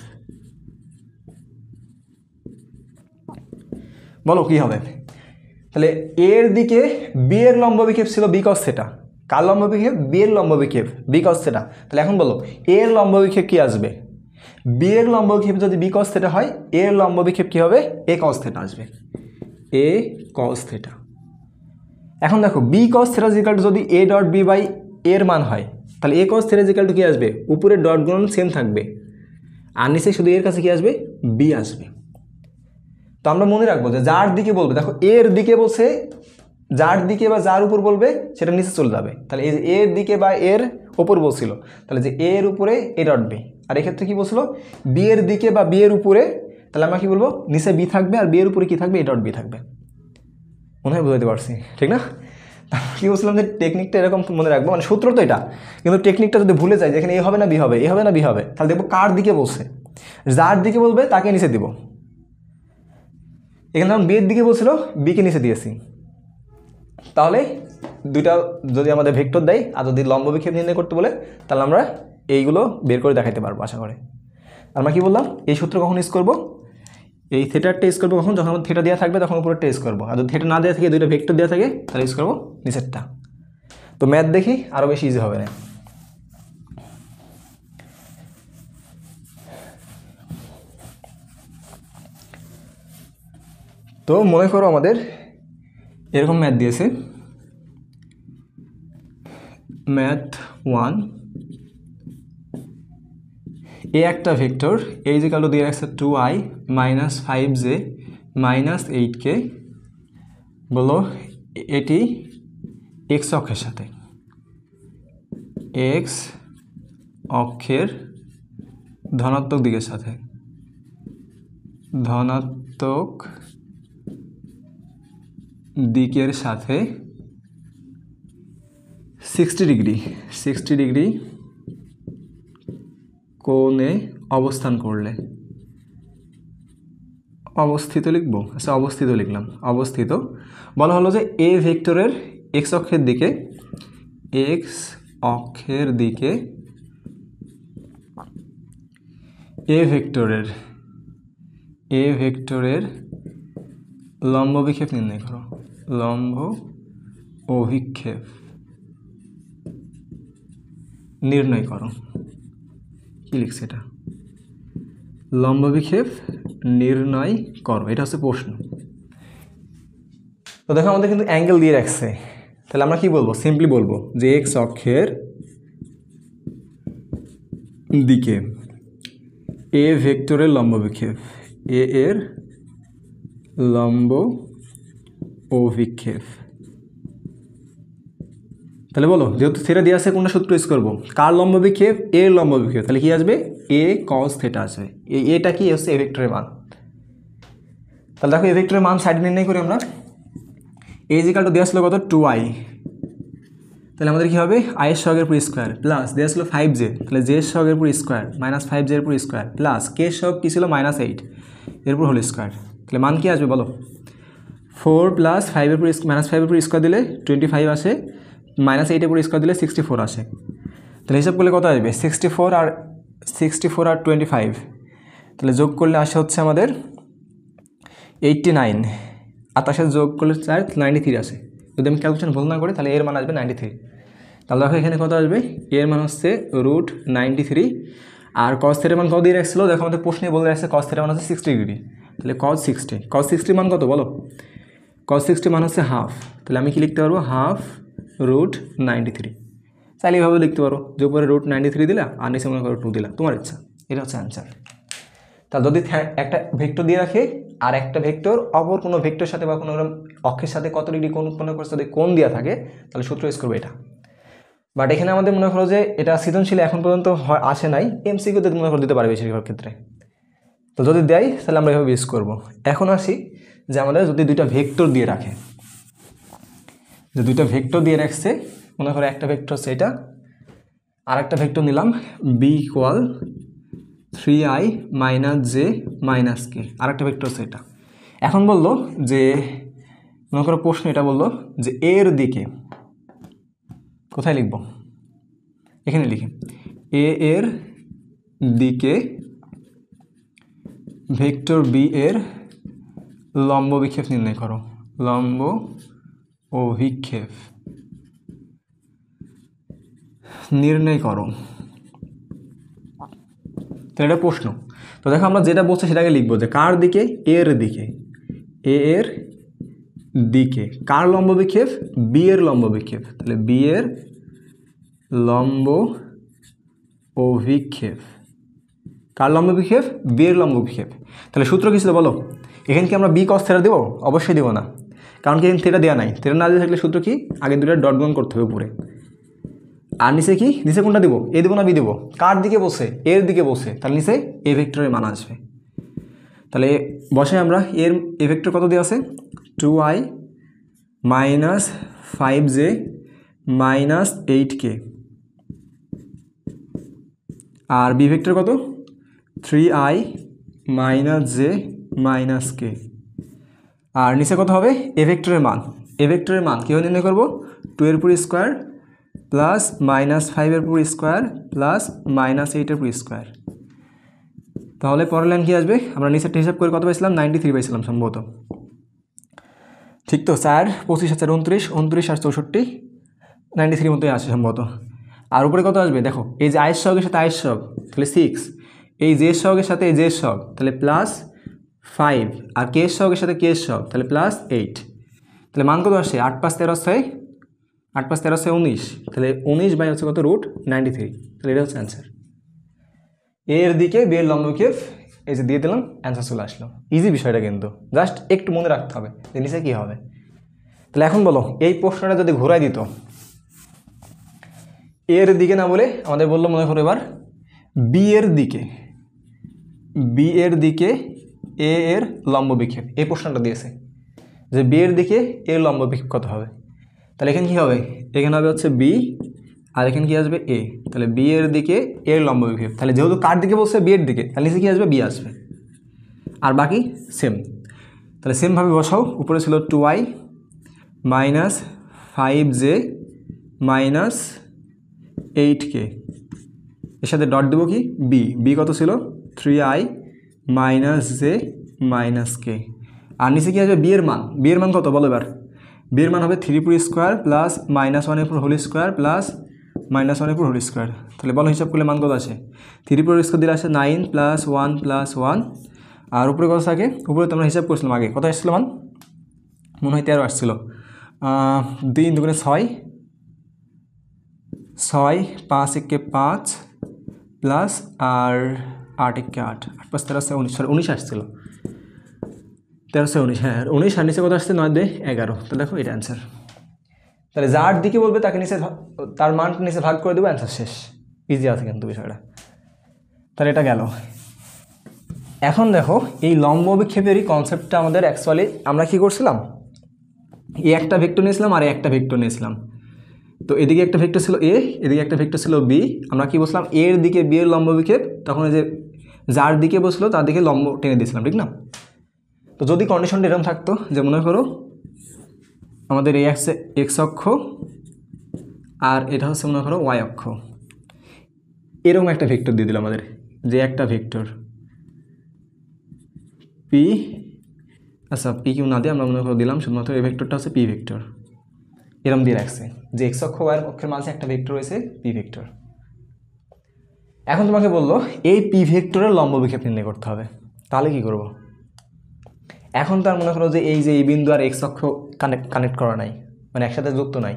বলো কি হবে? তাহলে এর দিকে বি এর লম্ব বিক্ষেপ ছিল বি কস থিটা, কার লম্ব বিক্ষেপ? বি এর লম্ব বিক্ষেপ, বি কস থিটা। তাহলে এখন বলো এর লম্ব বিক্ষেপ কি আসবে? বি এর লম্ব বিক্ষেপ যদি বি কস থিটা হয়, এর লম্ব বিক্ষেপ কি হবে? এ কস থিটা আসবে, এ কস থিটা। এখন দেখো B cos theta equal to যদি এ ডট বি বাই এর মান হয়, তাহলে A cos theta equal to কি আসবে? উপরের ডট গুণন সেম থাকবে আর নিচে শুধু এর কাছে কি আসবে? বি আসবে। তো আমরা মনে রাখবো যে যার দিকে বলবে, দেখো এর দিকে বলছে, যার দিকে বা যার উপর বলবে সেটা নিচে চলে যাবে। তাহলে এই যে এর দিকে বা এর উপর বলছিল, তাহলে যে এর উপরে এ ডট বি, আর এক্ষেত্রে কি বলছিল? বি এর দিকে বা বি এর উপরে, তাহলে আমরা কি বলবো? নিচে বি থাকবে আর বি এর উপরে কি থাকবে? এ ডট বি থাকবে। মনে হয় বুঝাতে পারছি, ঠিক না? কি বলছিলাম যে টেকনিকটা এরকম মনে রাখবো, মানে সূত্র তো এটা, কিন্তু টেকনিকটা যদি ভুলে যায়, যেখানে এ হবে না বি হবে, এ হবে না বি হবে, তাহলে দেখবো কার দিকে বলছে, যার দিকে বলবে তাকে নিচে দিব। এখানে যখন বি এর দিকে বলছিল, বিকে নিচে দিয়েছি। তাহলে দুইটা যদি আমাদের ভেক্টর দেয় আর যদি লম্ব বিক্ষেপ নির্ণয় করতে বলে, তাহলে আমরা এইগুলো বের করে দেখাতে পারবো আশা করে। আমরা কি বললাম? এই সূত্র কখন ইউজ করবো? এই থিটারটা ইউজ করবো কখন? যখন আমাদের থিটা দেওয়া থাকবে তখন উপরেরটা ইউজ করবো, আর যদি থিটা না দেওয়া থাকে, দুইটা ভেক্টর দেওয়া থাকে, তাহলে ইউজ করবো নিচেরটা। তো ম্যাথ দেখি আরও বেশি ইজি হবে না। তো মনে করো আমাদের এরকম ম্যাথ দিয়েছে, ম্যাথ 1, এ একটা ভেক্টর এই যে কালো দিয়ে রাখছে 2i minus 5j minus 8k, বলো এটি এক্স অক্ষের সাথে, এক্স অক্ষের ধনাত্মক দিকের সাথে, ধনাত্মক দিকের সাথে 60 ডিগ্রি কোণে অবস্থান করলে, অবস্থিত লিখবো, আচ্ছা অবস্থিত লিখলাম, অবস্থিত। বলা হলো যে এ ভেক্টরের এক্স অক্ষের দিকে এ ভেক্টরের লম্ব অভিক্ষেপ নির্ণয় করো, লম্ব অভিক্ষেপ নির্ণয় করো। কি লিখছে এটা? লম্ব বিক্ষেপ নির্ণয় করো, এটা হচ্ছে প্রশ্ন। তো দেখো আমাদের কিন্তু অ্যাঙ্গেল দিয়ে রাখছে, তাহলে আমরা কি বলবো? সিম্পলি বলবো যে এক্স অক্ষের দিকে এ ভেক্টরের লম্ব বিক্ষেপ, এ এর লম্ব অভিক্ষেপ। তাহলে বলো যেহেতু থিটা দিয়ে আছে, কোনটা সূত্র ইউজ করবো? কার লম্ব বিক্ষেপ? এর লম্ব বিক্ষেপ। তাহলে কি আসবে? এ কস থিটা আসবে। এটা কি হচ্ছে? এ ভেক্টরের মান। তাহলে দেখো এ ভেক্টরের মান সাইডে নির্ণয় করি আমরা। এ ইকুয়াল টু দেওয়া ছিল কত? 2i। তাহলে আমাদের কি হবে? i এর সহগের উপর স্কোয়ার প্লাস দেওয়া ছিল 5j, তাহলে j এর সহগের উপর স্কোয়ার মাইনাস 5j এর উপর স্কোয়ার প্লাস k এর সহগ কি ছিল? -8 এর উপর হোল স্কোয়ার। তাহলে মান কি আসবে বলো? 4 প্লাস 5 এর উপর মাইনাস 5 এর উপর স্কোয়ার দিলে 25 আসে, -8 এর উপর স্কোয়ার দিলে 64 আসে। তাহলে হিসাব করলে কত আসবে? 64 আর 64 আর 25, তাহলে যোগ করলে আসে হচ্ছে আমাদের 89, আর তার সাথে যোগ করলে 4 93 আসে। যদি আমি ক্যালকুলেশন ভুল না করি তাহলে এর মান আসবে 93। তাহলে দেখো এখানে কত আসবে, এর মান হচ্ছে √93, আর cos θ এর মান কত দিয়ে রাখছিল, দেখো আমাদের প্রশ্নে বলে রাখছে cos θ এর মান হচ্ছে 60 ডিগ্রি, তাহলে cos 60 মান কত বলো, cos 60 মান হচ্ছে হাফ, তাহলে আমি কি লিখতে পারবো, হাফ √93। তাহলে এইভাবে লিখতে পারো যে উপরে √93 দিলা আর নিচে মনে করো 2 দিলা, তোমার ইচ্ছা, এটা হচ্ছে অ্যান্সার। তাহলে যদি একটা ভেক্টর দিয়ে রাখে আর একটা ভেক্টর অপর কোনো ভেক্টর সাথে বা কোনো অক্ষের সাথে কত ডিগ্রি কোণ উৎপন্ন করছে যদি কোণ দেওয়া থাকে তাহলে সূত্র ইউজ করবে এটা। বাট এখানে আমাদের মনে করো যে এটা সৃজনশীল এখন পর্যন্ত আসে নাই, এমসিকিউতে মনে করো দিতে পারে বেশিরভাগ ক্ষেত্রে। তো যদি দেয় তাহলে আমরা এভাবে ইউজ করবো। এখন আসি যে আমাদের যদি দুইটা ভেক্টর দিয়ে রাখে, যে দুইটা ভেক্টর দিয়ে রাখছে, মনে করো একটা ভেক্টর হচ্ছে এটা আর একটা ভেক্টর নিলাম b = 3i - j - k, আর একটা ভেক্টর হচ্ছে এটা। এখন বললো যে মনে করো প্রশ্ন এটা বললো যে এর দিকে কোথায় লিখব, এখানে লিখি a এর দিকে ভেক্টর b এর লম্ব বিক্ষেপ নির্ণয় করো, লম্ব অভিক্ষেপ নির্ণয় করো। তো এটা প্রশ্ন। তো দেখো আমরা যেটা বলছি সেটাকে লিখবো যে কার দিকে, এর দিকে, এ এর দিকে কার লম্ব বিক্ষেপ, বি এর লম্ব বিক্ষেপ, তাহলে বি এর লম্ব অভিক্ষেপ, কার লম্ব বিক্ষেপ, বি এর লম্ব বিক্ষেপ। তাহলে সূত্র কি ছিল বলো, এখানে কি আমরা বি cos θ দেবো, অবশ্যই দেবো না, কারণ কি এখানে থেটা দেওয়া নাই, থেটা না দিয়ে থাকলে সূত্র কি আগে দুটো ডট গুণ করতে হবে উপরে, আর নিচে কি, নিচে কোনটা দিব, এ দেবো না বি দেবো, কার দিকে বসে, এর দিকে বসে, তাহলে নিচে এ ভেক্টরের মান আসবে। তাহলে বসে আমরা এ ভেক্টর কত দিয়ে আছে, 2i - 5j - 8k, আর বি ভেক্টর কত, 3i - j - k, আর নিচে কত হবে, এ ভেক্টরের মান, এ ভেক্টরের মান কীভাবে নির্ণয় করবো, 2 এর উপর স্কোয়ার প্লাস -5 এর উপর স্কোয়ার প্লাস -8 এর উপর স্কোয়ার। তাহলে পরের লাইন কী আসবে, আমরা নিচেরটা হিসাব করে কত পাইছিলাম, 93 পাইছিলাম সম্ভবত, ঠিক তো, 4 25 আর 29 29 আর 64 93 মতোই আসে সম্ভবত। আর উপরে কত আসবে দেখো, এই যে আয়ের সহগের সাথে আয়ের সহগ তাহলে 6, এই জের সহগের সাথে এই জের সহগ তাহলে +5, আর কে এর সহগের সাথে কে এর সহগ তাহলে +8, তাহলে মান কত আসে, 8 5 13 6, 8 5 13 6 19, তাহলে 19 বাই হচ্ছে কত √93, তাহলে এটা হচ্ছে অ্যান্সার। এর দিকে বি এর লম্ব বিক্ষেপ এই যে দিয়ে দিলাম, অ্যান্সার চলে আসলো। ইজি বিষয়টা কিন্তু, জাস্ট একটু মনে রাখতে হবে যে নিচে কী হবে। তাহলে এখন বলো এই প্রশ্নটা যদি ঘোরাই দিত, এর দিকে না বলে আমাদের বললো মনে করো এবার বি এর দিকে, বি এর দিকে এ এর লম্ব বিক্ষেপ, এই প্রশ্নটা দিয়েছে যে বি এর দিকে এর লম্ব বিক্ষেপ কত হবে। তাহলে এখানে কী হবে, এখানে হবে হচ্ছে বি আর এখানে কী আসবে এ, তাহলে বি এর দিকে এর লম্ব বিক্ষেপ, তাহলে যেহেতু কার দিকে বলছে বি এর দিকে, তাহলে নিচে কী আসবে, বি আসবে, আর বাকি সেম। তাহলে সেমভাবে বসাও, উপরে ছিল 2i - 5j - 8k, এর সাথে ডট দেবো কি বি কত ছিল 3i - j - k, আর নিচে কী আসবে, বি এর মান কত বলো এবার, বি এর মান হবে 3 পুর স্কোয়ার প্লাস -1 এর পুর হোল স্কোয়ার প্লাস -1 এর পুর হোল স্কোয়ার। তাহলে বলো হিসাব করলে মান কত আসে, 3 পুর স্কোয়ার দিলে আসে 9 + 1 + 1, আর উপরে কত থাকে, উপরে তো আমরা হিসাব করছিলাম আগে, কত আসছিল মান, মনে হয় 13 আসছিল, 2 × 2 = 6, 6 5 × 1 = 5 প্লাস আর 8 × 1 = 8, 8 5 13 19, সরি 19 আসছিল, 13 19, হ্যাঁ 19, আর নিচে কত আসছে 9 2 11, তো দেখো এটা অ্যান্সার। তাহলে যার দিকে বলবে তাকে নিচে তার মানটা নিচে ভাগ করে দেবো, অ্যান্সার শেষ, ইজি আছে কিন্তু বিষয়টা। তাহলে এটা গেল। এখন দেখো এই লম্ব বিক্ষেপেরই কনসেপ্টটা আমাদের অ্যাকচুয়ালি আমরা কী করছিলাম, এই একটা ভেক্টর নিয়েছিলাম আর একটা ভেক্টর নিয়েছিলাম, তো এদিকে একটা ভেক্টর ছিল এ, এদিকে একটা ভেক্টর ছিল বি, আমরা কি বলছিলাম এর দিকে বি এর লম্ব বিক্ষেপ, তখন এই যে যার দিকে বসলো তার দিকে লম্ব টেনে দিয়েছিলাম, ঠিক না। তো যদি কন্ডিশনটা এরকম থাকতো যে মনে করো আমাদের এই এক্স অক্ষ আর এটা হচ্ছে মনে করো ওয়াই অক্ষ, এরকম একটা ভেক্টর দিয়ে দিল আমাদের, যে একটা ভেক্টর পি, আচ্ছা পি কিউ না দিয়ে আমরা মনে করে দিলাম শুধুমাত্র এই ভেক্টরটা হচ্ছে পি ভেক্টর, এরকম দিয়ে রাখছে যে এক্স অক্ষ ওয়াই অক্ষের মাঝে একটা ভেক্টর রয়েছে পি ভেক্টর। এখন তোমাকে বললো এই পি ভেক্টরের লম্ব বিক্ষেপ নির্ণয় করতে হবে, তাহলে কি করব? এখন তার মনে করো যে এই বিন্দু আর এক্স অক্ষ কানেক্ট করা নাই, মানে একসাথে যুক্ত নাই,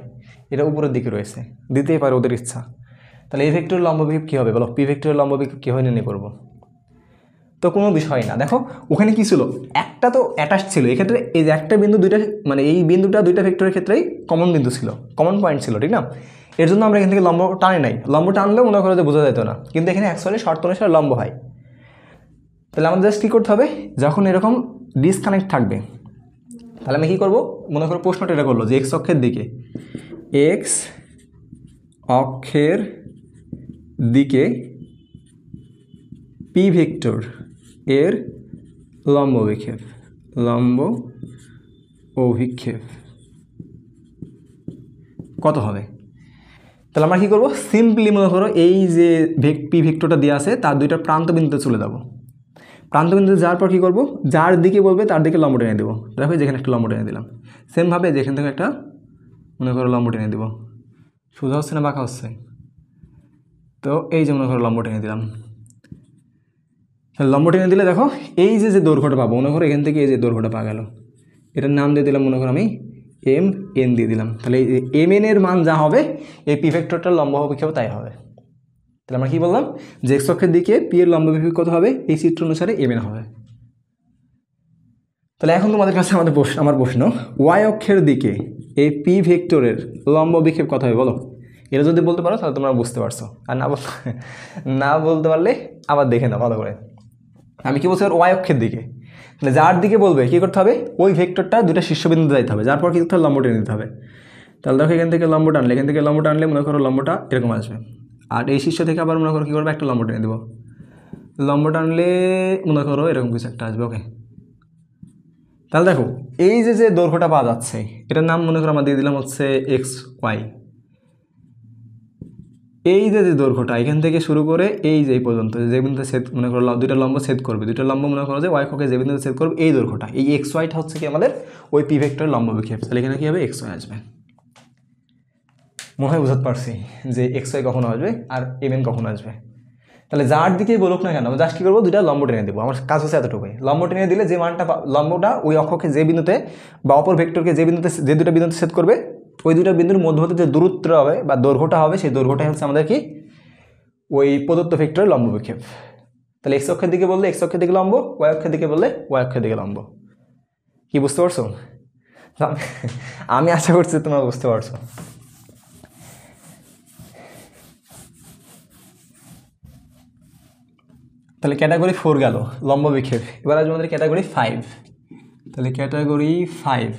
এটা উপরের দিকে রয়েছে, দিতেই পারে ওদের ইচ্ছা। তাহলে এই ভেক্টরের লম্ব বিক্ষেপ কী হবে বলো? পি ভেক্টরের লম্ব বিক্ষেপ কীভাবে নির্ণয় করবো? তো কোনো বিষয় না, দেখো ওখানে কী ছিল, একটা তো অ্যাটাচ ছিল, এক্ষেত্রে এই যে একটা বিন্দু দুইটা, মানে এই বিন্দুটা দুইটা ভেক্টরের ক্ষেত্রেই কমন বিন্দু ছিল, কমন পয়েন্ট ছিল, ঠিক না? এর জন্য আমরা এখান থেকে লম্ব টানি নাই, লম্ব টানলেও মনে করো যে বোঝা যেত না, কিন্তু এখানে অ্যাকচুয়ালি শর্ত অনুসারে লম্ব হয়। তাহলে আমাদের জাস্ট কী করতে হবে, যখন এরকম ডিসকানেক্ট থাকবে তাহলে আমি কী করবো, মনে করো প্রশ্নটা এটা করলো যে এক্স অক্ষের দিকে, এক্স অক্ষের দিকে পি ভেক্টর এর লম্ব অভিক্ষেপ, লম্ব অভিক্ষেপ কত হবে? তাহলে আমরা কী করবো, সিম্পলি মনে করো এই যে পি ভেক্টরটা দেওয়া আছে তার দুইটা প্রান্তবিন্দুতে চলে যাবো, প্রান্তবিন্দুতে যাওয়ার পর কী করবো, যার দিকে বলবে তার দিকে লম্ব টেনে দেবো। দেখো যেখানে একটা লম্ব টেনে দিলাম, সেমভাবে যেখান থেকে একটা মনে করো লম্ব টেনে দেবো, সোজা হচ্ছে না বাঁকা হচ্ছে? তো এই যে মনে করো লম্ব টেনে দিলাম, লম্ব টেনে দিলে দেখো এই যে দৈর্ঘ্যটা পাবো, মনে করো এখান থেকে এই যে দৈর্ঘ্যটা পাওয়া গেল, এটার নাম দিয়ে দিলাম মনে করো আমি এম এন দিয়ে দিলাম। তাহলে এই এম এন এর মান যা হবে এই পি ভেক্টরটার লম্ব অভিক্ষেপ তাই হবে। তাহলে আমরা কী বললাম যে এক্স অক্ষের দিকে পি এর লম্ব অভিক্ষেপ কত হবে, এই চিত্র অনুসারে এম এন হবে। তাহলে এখন তোমাদের কাছে আমার প্রশ্ন, ওয়াই অক্ষের দিকে এই পি ভেক্টরের লম্ব অভিক্ষেপ কত হবে বলো? এটা যদি বলতে পারো তাহলে তোমরা বুঝতে পারছো, আর না বলতে পারলে আবার দেখে নাও ভালো করে। আমি কি বলছি, ওয়াই অক্ষের দিকে, তাহলে যার দিকে বলবে কী করতে হবে, ওই ভেক্টরটা দুটো শীর্ষবিন্দু যাইতে হবে, যার পর কী করতে হবে, লম্ব টেনে দিতে হবে। তাহলে দেখো এখান থেকে লম্ব টানলে, এখান থেকে লম্ব টানলে মনে করো লম্বটা এরকম আসবে, আর এই শীর্ষ থেকে আবার মনে করো কী করবে, একটা লম্ব টেনে দেবো, লম্ব টানলে মনে করো এরকম কিছু একটা আসবে। ওকে, তাহলে দেখো এই যে দৈর্ঘ্যটা পাওয়া যাচ্ছে এটার নাম মনে করো আমরা দিয়ে দিলাম হচ্ছে এক্স ওয়াই। এই যে দৈর্ঘ্যটা এখান থেকে শুরু করে এই যে পর্যন্ত যে বিন্দুতে ছেদ, মনে করো দুইটা লম্ব ছেদ করবে, দুইটা লম্ব মনে করো যে ওয়াই অক্ষকে যে বিন্দুতে ছেদ করবে, এই দৈর্ঘ্যটা, এই এক্স ওয়াইটা হচ্ছে কি আমাদের ওই পি ভেক্টরের লম্ব অভিক্ষেপ। তাহলে এখানে কী হবে, এক্স ওয়াই আসবে। মনে হয় বুঝতে পারছি যে এক্স ওয়াই কখন আসবে আর এম এন কখন আসবে। তাহলে যার দিকেই বলুক না কেন, জাস্ট কী করবো, দুইটা লম্ব টেনে দেবো, আমার কাজ হচ্ছে এতটুকুই। লম্ব টেনে দিলে যে মানটা, লম্বটা ওই অক্ষকে যে বিন্দুতে বা অপর ভেক্টরকে যে বিন্দুতে, যে দুটো বিন্দুতে ছেদ করবে, ওই দুটো বিন্দুর মধ্যবর্তী যে দূরত্ব হবে বা দৈর্ঘ্যটা হবে, সেই দৈর্ঘ্যটাই হচ্ছে আমাদের কি ওই প্রদত্ত ভেক্টরের লম্ব বিক্ষেপ। তাহলে এক্স অক্ষের দিকে বললে এক্স অক্ষের দিকে লম্ব, ওয়াই অক্ষের দিকে বললে ওয়াই অক্ষের দিকে লম্ব। কি বুঝতে পারছো? আমি আশা করছি তোমরা বুঝতে পারছো। তাহলে ক্যাটাগরি 4 গেল লম্ব বিক্ষেপ, এবার আসবে আমাদের ক্যাটাগরি 5। তাহলে ক্যাটাগরি 5,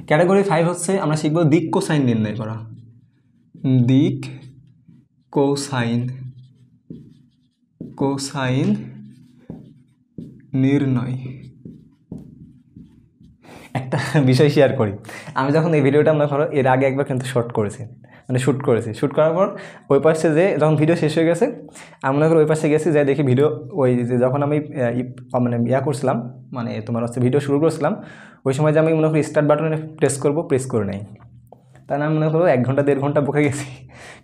ক্যাটাগরি 5 হচ্ছে আমরা শিখবো দিক কোসাইন নির্ণয় করা, দিক কোসাইন নির্ণয়। একটা বিষয় শেয়ার করি, আমি যখন এই ভিডিওটা আমরা ধরো এর আগে একবার কিন্তু শ্যুট করেছি, শ্যুট করার পর ওই পাশে যে যখন ভিডিও শেষ হয়ে গেছে আমি মনে করি ওই পাশে গেছি, যাই দেখি ভিডিও ওই যে যখন আমি মানে করছিলাম, মানে তোমার হচ্ছে ভিডিও শুরু করছিলাম, ওই সময় যে আমি মনে করি স্টার্ট বাটনে প্রেস করে নেই, তাই আমি মনে করো 1 ঘন্টা 1.5 ঘন্টা বকে গেছি,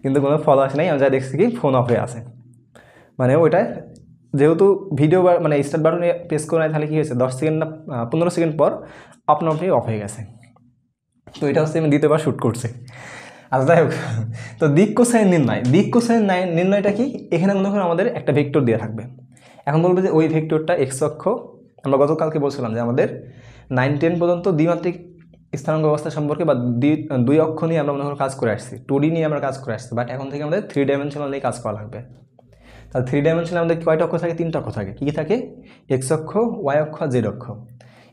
কিন্তু কোনো ফল আসে নাই। আমি যা দেখছি কি ফোন অফ হয়ে আছে, মানে ওইটা যেহেতু ভিডিও মানে স্টার্ট বাটনে প্রেস করে নেয়, তাহলে কী হয়েছে 10 সেকেন্ড না 15 সেকেন্ড পর আপনি অফ হয়ে গেছে। তো এটা হচ্ছে আমি দ্বিতীয়বার শ্যুট করছি। আচ্ছা যাই হোক, তো দিক কোসাইন নির্ণয়টা কি, এখানে মনে করো আমাদের একটা ভেক্টর দেওয়া থাকবে। এখন বলবো যে ওই ভেক্টরটা এক্স অক্ষ, আমরা গতকালকে বলছিলাম যে আমাদের 9-10 পর্যন্ত দ্বিমাত্রিক স্থানাঙ্ক ব্যবস্থা সম্পর্কে বা দুই অক্ষ নিয়ে আমরা মনে করো কাজ করে আসছি, 2D নিয়ে আমরা কাজ করে আসছি, বাট এখন থেকে আমাদের 3 ডাইমেনশনাল নিয়ে কাজ করা লাগবে। তাহলে 3 ডাইমেনশনাল আমাদের কয়টা অক্ষ থাকে, 3টা অক্ষ থাকে। কী কী থাকে, এক্স অক্ষ, ওয়াই অক্ষ, জেড অক্ষ।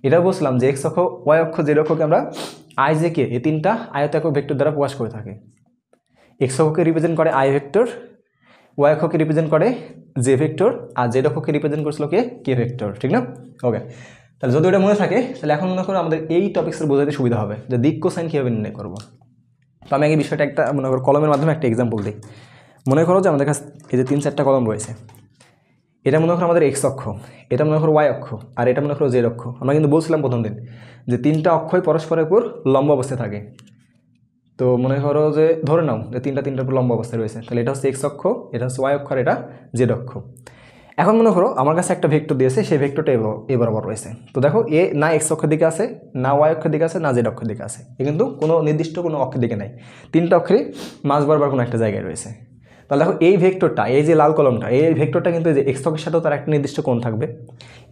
এটাও বলছিলাম যে এক্স অক্ষ, ওয়াই অক্ষ, জেড অক্ষকে আমরা আই জে কে এই 3টা আয়তাকার ভেক্টর দ্বারা প্রকাশ করে থাকে। এক্স অক্ষকে রিপ্রেজেন্ট করে আই ভেক্টর, ওয়াই অক্ষকে রিপ্রেজেন্ট করে জে ভেক্টর, আর জেড অক্ষকে রিপ্রেজেন্ট করছিল কে ভেক্টর, ঠিক না? ওকে, তাহলে যদি ওটা মনে থাকে তাহলে এখন মনে করো আমাদের এই টপিক্সের বোঝাতে সুবিধা হবে যে দিক কোসাইন কীভাবে নির্ণয় করবো। তো আমি এই বিষয়টা একটা মনে করো কলমের মাধ্যমে একটা এক্সাম্পল দিই। মনে করো যে আমাদের কাছে এই যে 3-4টা কলম রয়েছে, এটা মনে করো আমাদের এক্স অক্ষ, এটা মনে করো ওয়াই অক্ষ, আর এটা মনে করো জেড অক্ষ। আমরা কিন্তু বলছিলাম প্রথম দিন যে 3টা অক্ষই পরস্পরের উপর লম্ব অবস্থায় থাকে। তো মনে করো যে ধরে নাও যে 3টার উপর লম্ব অবস্থায় রয়েছে, তাহলে এটা হচ্ছে এক্স অক্ষ, এটা হচ্ছে ওয়াই অক্ষ, আর এটা জেড অক্ষ। এখন মনে করো আমার কাছে একটা ভেক্টর দিয়েছে, সেই ভেক্টরটা এ বরাবর রয়েছে। তো দেখো এ না এক্স অক্ষের দিকে আছে, না ওয়াই অক্ষের দিকে আছে, না জেড অক্ষের দিকে আছে, এ কিন্তু কোনো নির্দিষ্ট কোনো অক্ষের দিকে নাই, 3টা অক্ষরই মাঝ বরাবর কোনো একটা জায়গায় রয়েছে। তাহলে দেখো এই ভেক্টরটা, এই যে লাল কলমটা, এই ভেক্টরটা কিন্তু এই যে এক্স অক্ষের সাথেও তার একটা নির্দিষ্ট কোণ থাকবে,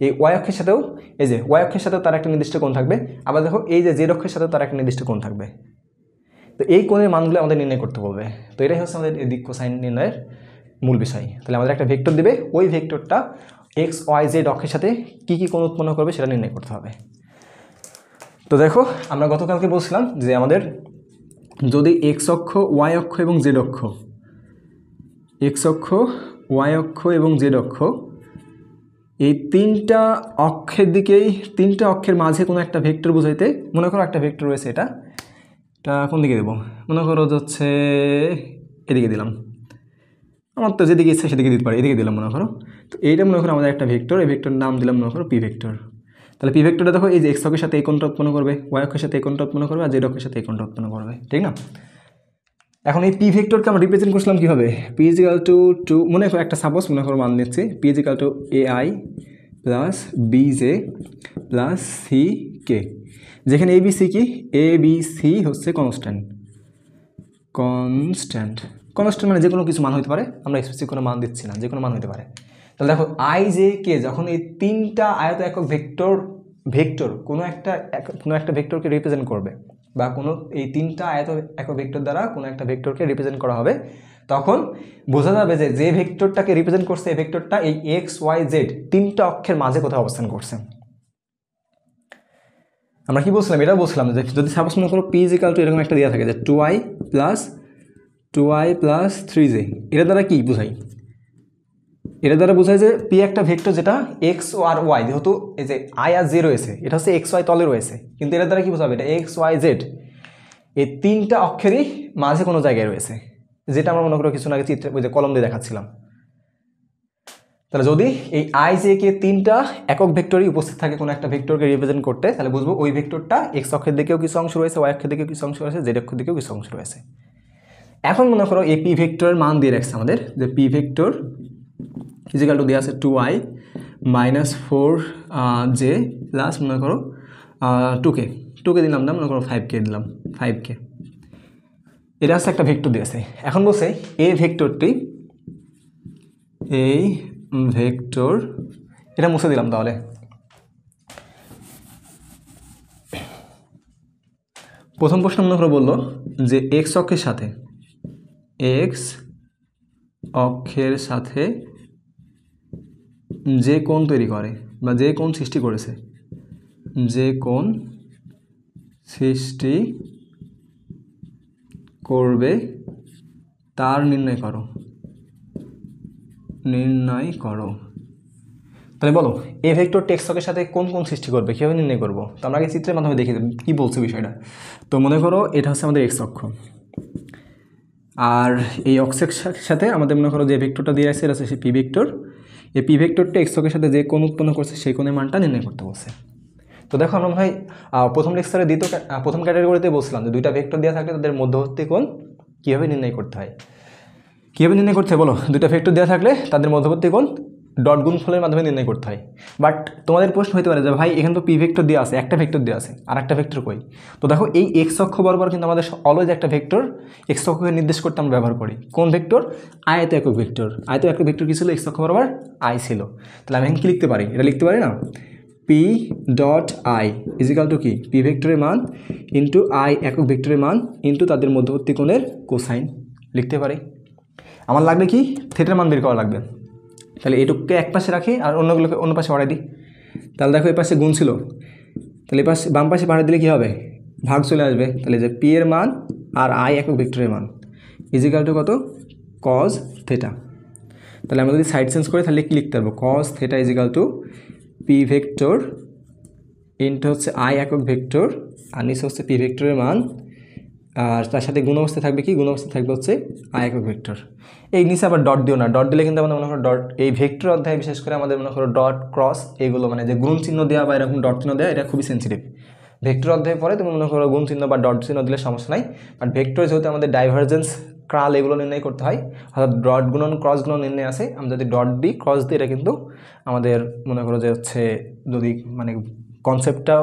এই ওয়াই অক্ষের সাথেও, এই যে ওয়াই অক্ষের সাথেও তার একটা নির্দিষ্ট কোণ থাকবে, আবার দেখো এই যে জেড অক্ষের সাথেও তার একটা নির্দিষ্ট কোণ থাকবে। তো এই কোণের মানগুলো আমাদের নির্ণয় করতে বলবে। তো এটাই হচ্ছে আমাদের দিক কোসাইন নির্ণয়ের মূল বিষয়। তাহলে আমাদের একটা ভেক্টর দিবে, ওই ভেক্টরটা এক্স ওয়াই জেড অক্ষের সাথে কী কী কোণ উৎপন্ন করবে সেটা নির্ণয় করতে হবে। তো দেখো আমরা গতকালকে বলছিলাম যে আমাদের যদি এক্স অক্ষ, ওয়াই অক্ষ এবং জেড অক্ষ, এক্স অক্ষ, ওয়াই অক্ষ এবং জেড অক্ষ, এই 3টা অক্ষের দিকেই, 3টা অক্ষের মাঝে কোনো একটা ভেক্টর বোঝাইতে, মনে করো একটা ভেক্টর রয়েছে, এটা কোন দিকে দেবো, মনে করো হচ্ছে এদিকে দিলাম, আমার তো যেদিকে ইচ্ছা সেদিকে দিতে পারি, এদিকে দিলাম মনে করো। তো এইটা মনে করো আমাদের একটা ভেক্টর, এই ভেক্টরের নাম দিলাম মনে করো পি ভেক্টর। তাহলে পি ভেক্টরটা দেখো এই যে এক্স অক্ষের সাথে এই কোণটা উৎপন্ন করবে, ওয়াই অক্ষের সাথে এই কোণটা উৎপন্ন করবে, আর জেড অক্ষের সাথে এই কোণটা উৎপন্ন করবে, ঠিক না? এখন এই পি ভেক্টরকে আমরা রিপ্রেজেন্ট করছিলাম কীভাবে, পি ইজ ইকুয়াল টু মনে করো একটা সাপোজ মনে করো মান নিচ্ছি, P is equal to A I plus B J plus C K, যেখানে এ বি সি কি, এ বি সি হচ্ছে কনস্ট্যান্ট, কনস্ট্যান্ট মানে যে কোনো কিছু মান হতে পারে, আমরা স্পেসিফিক কোনো মান দিচ্ছি না, যে কোনো মান হতে পারে। তাহলে দেখো আই জে কে যখন এই 3টা আয়ত একক ভেক্টর কোনো একটা ভেক্টরকে রিপ্রেজেন্ট করবে, বা কোনো এই 3টা আয়ত একক ভেক্টর দ্বারা কোনো একটা ভেক্টরকে রিপ্রেজেন্ট করা হবে, তখন বোঝা যাবে যে যে ভেক্টরটাকে রিপ্রেজেন্ট করছে এই ভেক্টরটা এই এক্স ওয়াই জেড 3টা অক্ষের মাঝে কোথাও অবস্থান করছে। আমরা কি বলছিলাম, এটা বলছিলাম যে যদি সাপোজ মনে করো পি ইজ ইকুয়াল টু এরকম একটা দেওয়া থাকে যে 2i প্লাস 3j, এটা দ্বারা কি বোঝাই, এটা দ্বারা বোঝায় যে পি একটা ভেক্টর যেটা এক্স আর ওয়াই, যেহেতু এই যে আই আর জে রয়েছে, এটা হচ্ছে এক্স ওয়াই তলে রয়েছে, কিন্তু এটা দ্বারা কি বোঝাবে, এটা এক্স ওয়াই জেড এই 3টা অক্ষেরই মাঝে কোনো জায়গায় রয়েছে, যেটা আমরা মনে করো কিছু আগে চিত্রে ওই যে কলম দিয়ে দেখাচ্ছিলাম। তাহলে যদি এই আই জে কে 3টা একক ভেক্টরই উপস্থিত থাকে কোনো একটা ভেক্টরকে রিপ্রেজেন্ট করতে, তাহলে বুঝবো ওই ভেক্টরটা এক্স অক্ষের দিকেও কিছু অংশ রয়েছে, ওয়াই অক্ষের দিকেও কিছু অংশ রয়েছে, জেড অক্ষের দিকেও কিছু অংশ রয়েছে। এখন মনে করো এই পি ভেক্টরের মান দিয়ে রাখছে আমাদের, যে পি ভেক্টর ইজিক্যাল টু দেওয়া আছে 2i মাইনাস 4j প্লাস মনে করো 2k দিলাম না, মনে করো 5k দিলাম, 5k, এটা হচ্ছে একটা ভেক্টর দিয়েছে। এখন বলছে এই ভেক্টরটি, এই ভেক্টর, এটা মুছে দিলাম, তাহলে প্রথম প্রশ্ন মনে করে বললো যে এক্স অক্ষের সাথে যে কোণ তৈরি করে বা যে কোণ সৃষ্টি করেছে, যে কোণ সৃষ্টি করবে তার নির্ণয় করো। তাহলে বলো এই ভেক্টর এক্স অক্ষের সাথে কোন সৃষ্টি করবে, কীভাবে নির্ণয় করবো? তো আমরা আগে চিত্রের মাধ্যমে দেখে দেব কী বলছে বিষয়টা। তো মনে করো এটা হচ্ছে আমাদের এক্স অক্ষ, আর এই অক্ষের সাথে আমাদের মনে করো যে ভেক্টরটা দিয়ে আছে এটা হচ্ছে সেই পি ভেক্টর, এই পি ভেক্টরটা এক্স অক্ষের সাথে যে কোণ উৎপন্ন করছে সেই কোণের মানটা নির্ণয় করতে বলছে। তো দেখো আমরা ভাই প্রথম লেকচারে প্রথম ক্যাটাগরিতে বলছিলাম যে 2টা ভেক্টর দেওয়া থাকলে তাদের মধ্যবর্তী কোণ কীভাবে নির্ণয় করতে হয়, বলো? 2টা ভেক্টর দেওয়া থাকলে তাদের মধ্যবর্তী কোণ ডট গুণফলের মাধ্যমে নির্ণয় করতে হয়। বাট তোমাদের প্রশ্ন হতে পারে যে ভাই এখানে তো পি ভেক্টর দেওয়া আছে, একটা ভেক্টর দেওয়া আছে, আর একটা ভেক্টর কই? তো দেখো এই এক্স অক্ষ বরাবর কিন্তু আমাদের অলওয়েজ একটা ভেক্টর এক্স অক্ষকে নির্দেশ করতে আমরা ব্যবহার করি। কোন ভেক্টর? আয়ত একক ভেক্টর। আয়ত একক ভেক্টর কী ছিল? এক্স অক্ষ বরাবর আই ছিল। তাহলে আমি এখানে কি লিখতে পারি? এটা লিখতে পারি না, P dot I equal to কি, পি ভেক্টরের মান ইন্টু আই একক ভেক্টরের মান ইন্টু তাদের মধ্যবর্তী কোণের কোসাইন লিখতে পারি। আমার লাগবে কি, থিটার মান বের করা লাগবে। তাহলে এটুকুকে এক পাশে রাখি আর অন্যগুলোকে অন্য পাশে বাড়াই দিই। তাহলে দেখো এই পাশে গুণ ছিল, তাহলে এই পাশে বাম পাশে বাড়াই দিলে কী হবে? ভাগ চলে আসবে। তাহলে যে পি এর মান আর আই একক ভেক্টরের মান ইজিক্যাল টু কত? Cause theta. তাহলে আমরা যদি সাইড চেঞ্জ করি তাহলে কি লিখতে পারবো? Cos theta equal to P vector into হচ্ছে আই একক ভেক্টর আর নিচে হচ্ছে পি ভেক্টরের মান আর তার সাথে গুণ অবস্থায় থাকবে কি, গুণ অবস্থায় থাকবে হচ্ছে আই একক ভেক্টর। এই নিচে আবার ডট দিও না, ডট দিলে কিন্তু আমাদের মনে করো ডট, এই ভেক্টর অধ্যায় বিশেষ করে আমাদের মনে করো ডট ক্রস এইগুলো মানে যে গুণ চিহ্ন দেওয়া বা এরকম ডট চিহ্ন দেওয়া এটা খুবই সেন্সিটিভ। ভেক্টর অধ্যায় পরে তুমি মনে করো গুণ চিহ্ন বা ডট চিহ্ন দিলে সমস্যা নাই, বাট ভেক্টর যেহেতু আমাদের ডাইভারজেন্স ক্রাল এগুলো নির্ণয় করতে হয়, অর্থাৎ ডট গুণন ক্রস গুণন নির্ণয় আছে, আমরা যদি ডট দিই ক্রস দিই এটা কিন্তু আমাদের মনে করো যে হচ্ছে যদি মানে কনসেপ্টটা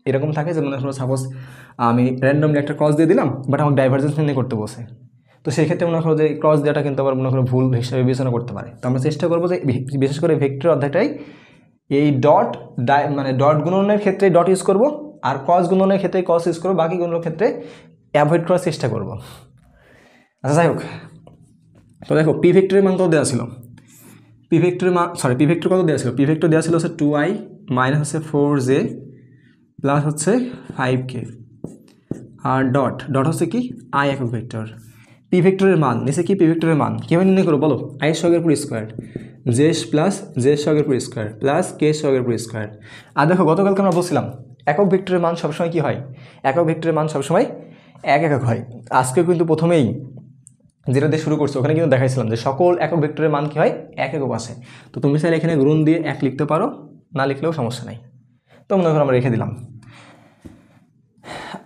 এরকম থাকে যে মনে করো সাপোজ আমি র্যান্ডমলি একটা ক্রস দিয়ে দিলাম বাট আমাকে ডাইভারজেন্স নির্ণয় করতে বসে, তো সেই ক্ষেত্রে মনে করো যে ক্রস দেওয়াটা কিন্তু আবার মনে করো ভুল হিসাবে বিবেচনা করতে পারে। তো আমরা চেষ্টা করবো যে বিশেষ করে ভেক্টর অধ্যায়টাই এই ডট মানে ডট গুণনের ক্ষেত্রে ডট ইউজ করব, আর ক্রস গুণনের ক্ষেত্রে ক্রস ইউজ করবো, বাকি গুণনের ক্ষেত্রে অ্যাভয়েড করার চেষ্টা করব। আচ্ছা যাই হোক, তো দেখো পি ভেক্টরের মান কত দেওয়া ছিল, পি ভেক্টরের মান পি ভেক্টর কত দেওয়া ছিল, পি ভেক্টর দেওয়া ছিল হচ্ছে 2i মাইনাস হচ্ছে 4j প্লাস হচ্ছে 5k, আর ডট ডট হচ্ছে কি আই একক ভেক্টর। পি ভেক্টরের মান নিচে কি, পি ভেক্টরের মান কীভাবে নির্ণয় করবো বলো, আই সহগের পুরো স্কোয়ার জে প্লাস জে সহগের পুরো স্কোয়ার প্লাস কে সহগের পুরো স্কোয়ার। আর দেখো গতকালকে আমরা বলছিলাম একক ভেক্টরের মান সবসময় কি হয়, একক ভেক্টরের মান সবসময় এক একক হয়। আজকে কিন্তু প্রথমেই যেটা দিয়ে শুরু করছে ওখানে কিন্তু দেখাইছিলাম যে সকল একক ভেক্টরের মান কী হয়, এক একক আসে। তো তুমি চাইলে এখানে গুণ দিয়ে এক লিখতে পারো, না লিখলেও সমস্যা নাই। তো মনে করো আমরা রেখে দিলাম।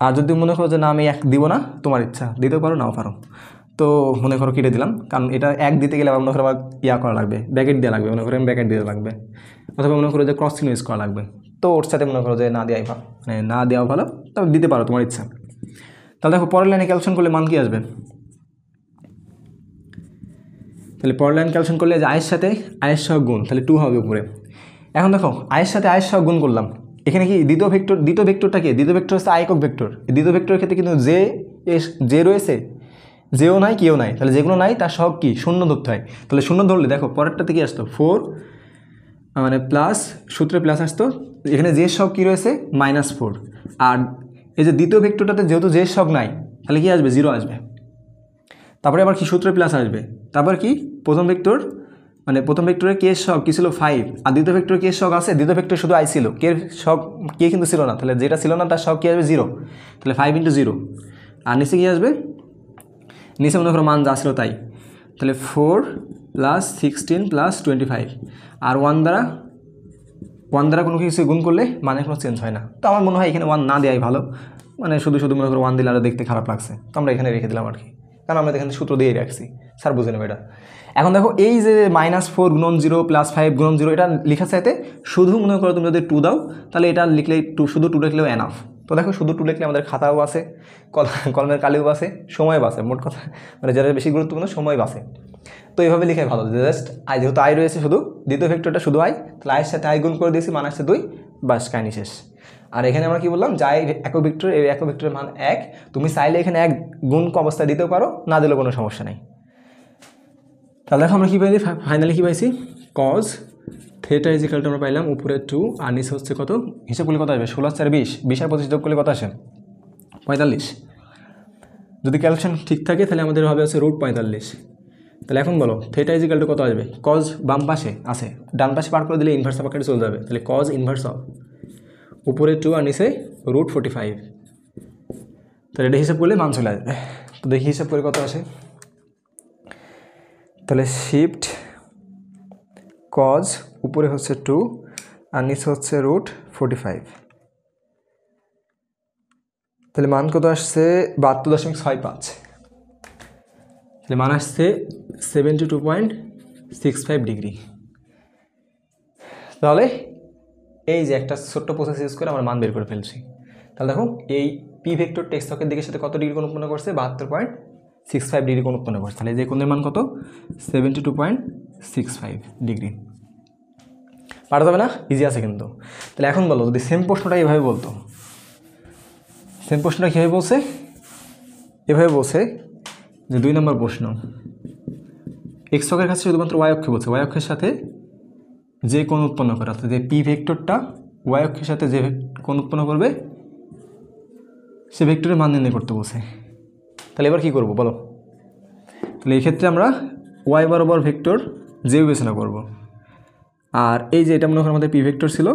আর যদি মনে করো যে না আমি এক দিব না, তোমার ইচ্ছা, দিতেও পারো নাও পারো, তো মনে করো কেটে দিলাম, কারণ এটা এক দিতে গেলে আবার মনে করো আবার ইয়া করা লাগবে, ব্যাকেট দেওয়া লাগবে, মনে করো ব্যাকেট দিতে লাগবে, অথবা মনে করো যে ক্রস চিহ্ন ইউজ করা লাগবে। তো ওর সাথে মনে করো যে না দেওয়াই ভালো, মানে না দেওয়া ভালো, তবে দিতে পারো তোমার ইচ্ছা। তাহলে দেখো পরের লাইনে ক্যালকুলেশন করলে মান কি আসবে, তাহলে পরের লাইন ক্যালকুলেশন করলে যে আয়ের সাথে আয়ের সহগ গুণ, তাহলে 2 হবে উপরে। এখন দেখো আয়ের সাথে আয়ের সহগ গুণ করলাম, এখানে কি দ্বিতীয় ভেক্টরটা কি, দ্বিতীয় ভেক্টর হচ্ছে আই একক ভেক্টর। দ্বিতীয় ভেক্টরের ক্ষেত্রে কিন্তু যে রয়েছে, যেও নাই কেউ নাই, তাহলে যেগুলো নাই তার সহগ কি শূন্য ধরতে হয়। তাহলে শূন্য ধরলে দেখো পরেরটাতে কি আসতো 4 মানে প্লাস সূত্রে প্লাস আসতো, এখানে যে সহগ কী রয়েছে -4, আর এই যে দ্বিতীয় ভেক্টরটাতে যেহেতু যে সহগ নাই তাহলে কি আসবে 0 আসবে। তারপরে আবার কি সূত্রে প্লাস আসবে, তারপর কি প্রথম ভেক্টরের কে সহগ কী ছিল 5, আর দ্বিতীয় ভেক্টরের কে সহগ আছে, দ্বিতীয় ভেক্টর শুধু আই ছিল, কে সহগ কে কিন্তু ছিল না, তাহলে যেটা ছিল না তার সহগ কী আসবে 0, তাহলে 5 × 0। আর নিচে কী আসবে, নিচে মনে করো মান যা ছিল তাই, তাহলে 4 + 16 + 25, আর 1 দ্বারা কোনো কিছু গুণ করলে মানে কোনো চেঞ্জ হয় না। তো আমার মনে হয় এখানে 1 না দেওয়াই ভালো, মানে শুধু মনে করো 1 দিলে আরও দেখতে খারাপ লাগছে, তো আমরা এখানে রেখে দিলাম আর কি, কারণ আমরা এখানে সূত্র দিয়েই রাখছি, স্যার বুঝে নেবে এটা। এখন দেখো এই যে -4 × 0 + 5 × 0 এটা লেখার চাইতে শুধু মনে করো তুমি যদি 2 দাও তাহলে এটা লিখলে শুধু 2 লিখলেও এনাফ। তো দেখো শুধু 2 লিখলে আমাদের খাতাও আছে, কলমের কালিও বাঁচে, সময় বাঁচে, মোট কথা মানে যেটা বেশি গুরুত্বপূর্ণ সময় বাঁচে। তো এইভাবে লিখে ভালো, জাস্ট আই যেহেতু আই রয়েছে শুধু, দ্বিতীয় ভেক্টরটা শুধু আই, তাহলে আয়ের সাথে আই গুণ করে দিয়েছি, মান আসছে 2, বাস কাহিনী শেষ। আর এখানে আমরা কি বললাম, যাই একক ভেক্টর, এই একক ভেক্টরের মান 1, তুমি চাইলে এখানে 1 গুণ অবস্থায় দিতেও পারো, না দিলেও কোনো সমস্যা নেই। তাহলে দেখো আমরা কী পাইছি, ফাইনালি কী পাইছি, cos θ = আমরা পাইলাম উপরে 2 আর নিচে হচ্ছে কত, হিসাব করলে কত আসবে, 16 × 4 = 20, 20 আর 25 যোগ করলে কত আসে 45। যদি ক্যালকুলেশন ঠিক থাকে তাহলে আমাদের হবে হচ্ছে √45। তাহলে এখন বলো θ = কত আসবে, cos বাম পাশে আছে, ডান পাশে পার করে দিলে ইনভার্স আকারে চলে যাবে, তাহলে cos ইনভার্স অফ উপরে 2 আর নিচে √45, তাহলে এটা হিসাব করলে মান চলে আসবে। তো দেখি হিসাব করে কত আসে, তাহলে শিফট cos উপরে হচ্ছে 2 আর নিচে হচ্ছে √45, তাহলে মান কত আসছে 72.65, তাহলে মান আসছে 72.65 ডিগ্রি। তাহলে এই যে একটা ছোট্ট প্রসেস ইউজ করে আমরা মান বের করে ফেলছি। তাহলে দেখো এই পি ভেক্টর টেক্সট অক্ষের দিকের সাথে কত ডিগ্রি কোণ উৎপন্ন করছে, 72.65 ডিগ্রি কোণ উৎপন্ন করছে। তাহলে এই যে কোণের মান কত 72.65 ডিগ্রি। পারা যাবে না, ইজি আছে কিন্তু। তাহলে এখন বলো যদি সেম প্রশ্নটা এভাবে বলতো, সেম প্রশ্নটা কীভাবে বলছে, এভাবে বলছে যে 2 নম্বর প্রশ্ন, এক্স অক্ষের কাছে শুধুমাত্র ওয়াই অক্ষে বলছে, ওয়াই অক্ষের সাথে যে কোণ উৎপন্ন করে, অর্থাৎ যে পি ভেক্টরটা ওয়াই অক্ষের সাথে যে কোণ উৎপন্ন করবে সে ভেক্টরের মান নির্ণয় করতে বলছে। তাহলে এবার কী করবো বলো, তাহলে এই ক্ষেত্রে আমরা ওয়াই বরাবর ভেক্টর যে বিবেচনা করব, আর এই যে এটা মনে করেন আমাদের পি ভেক্টর ছিল,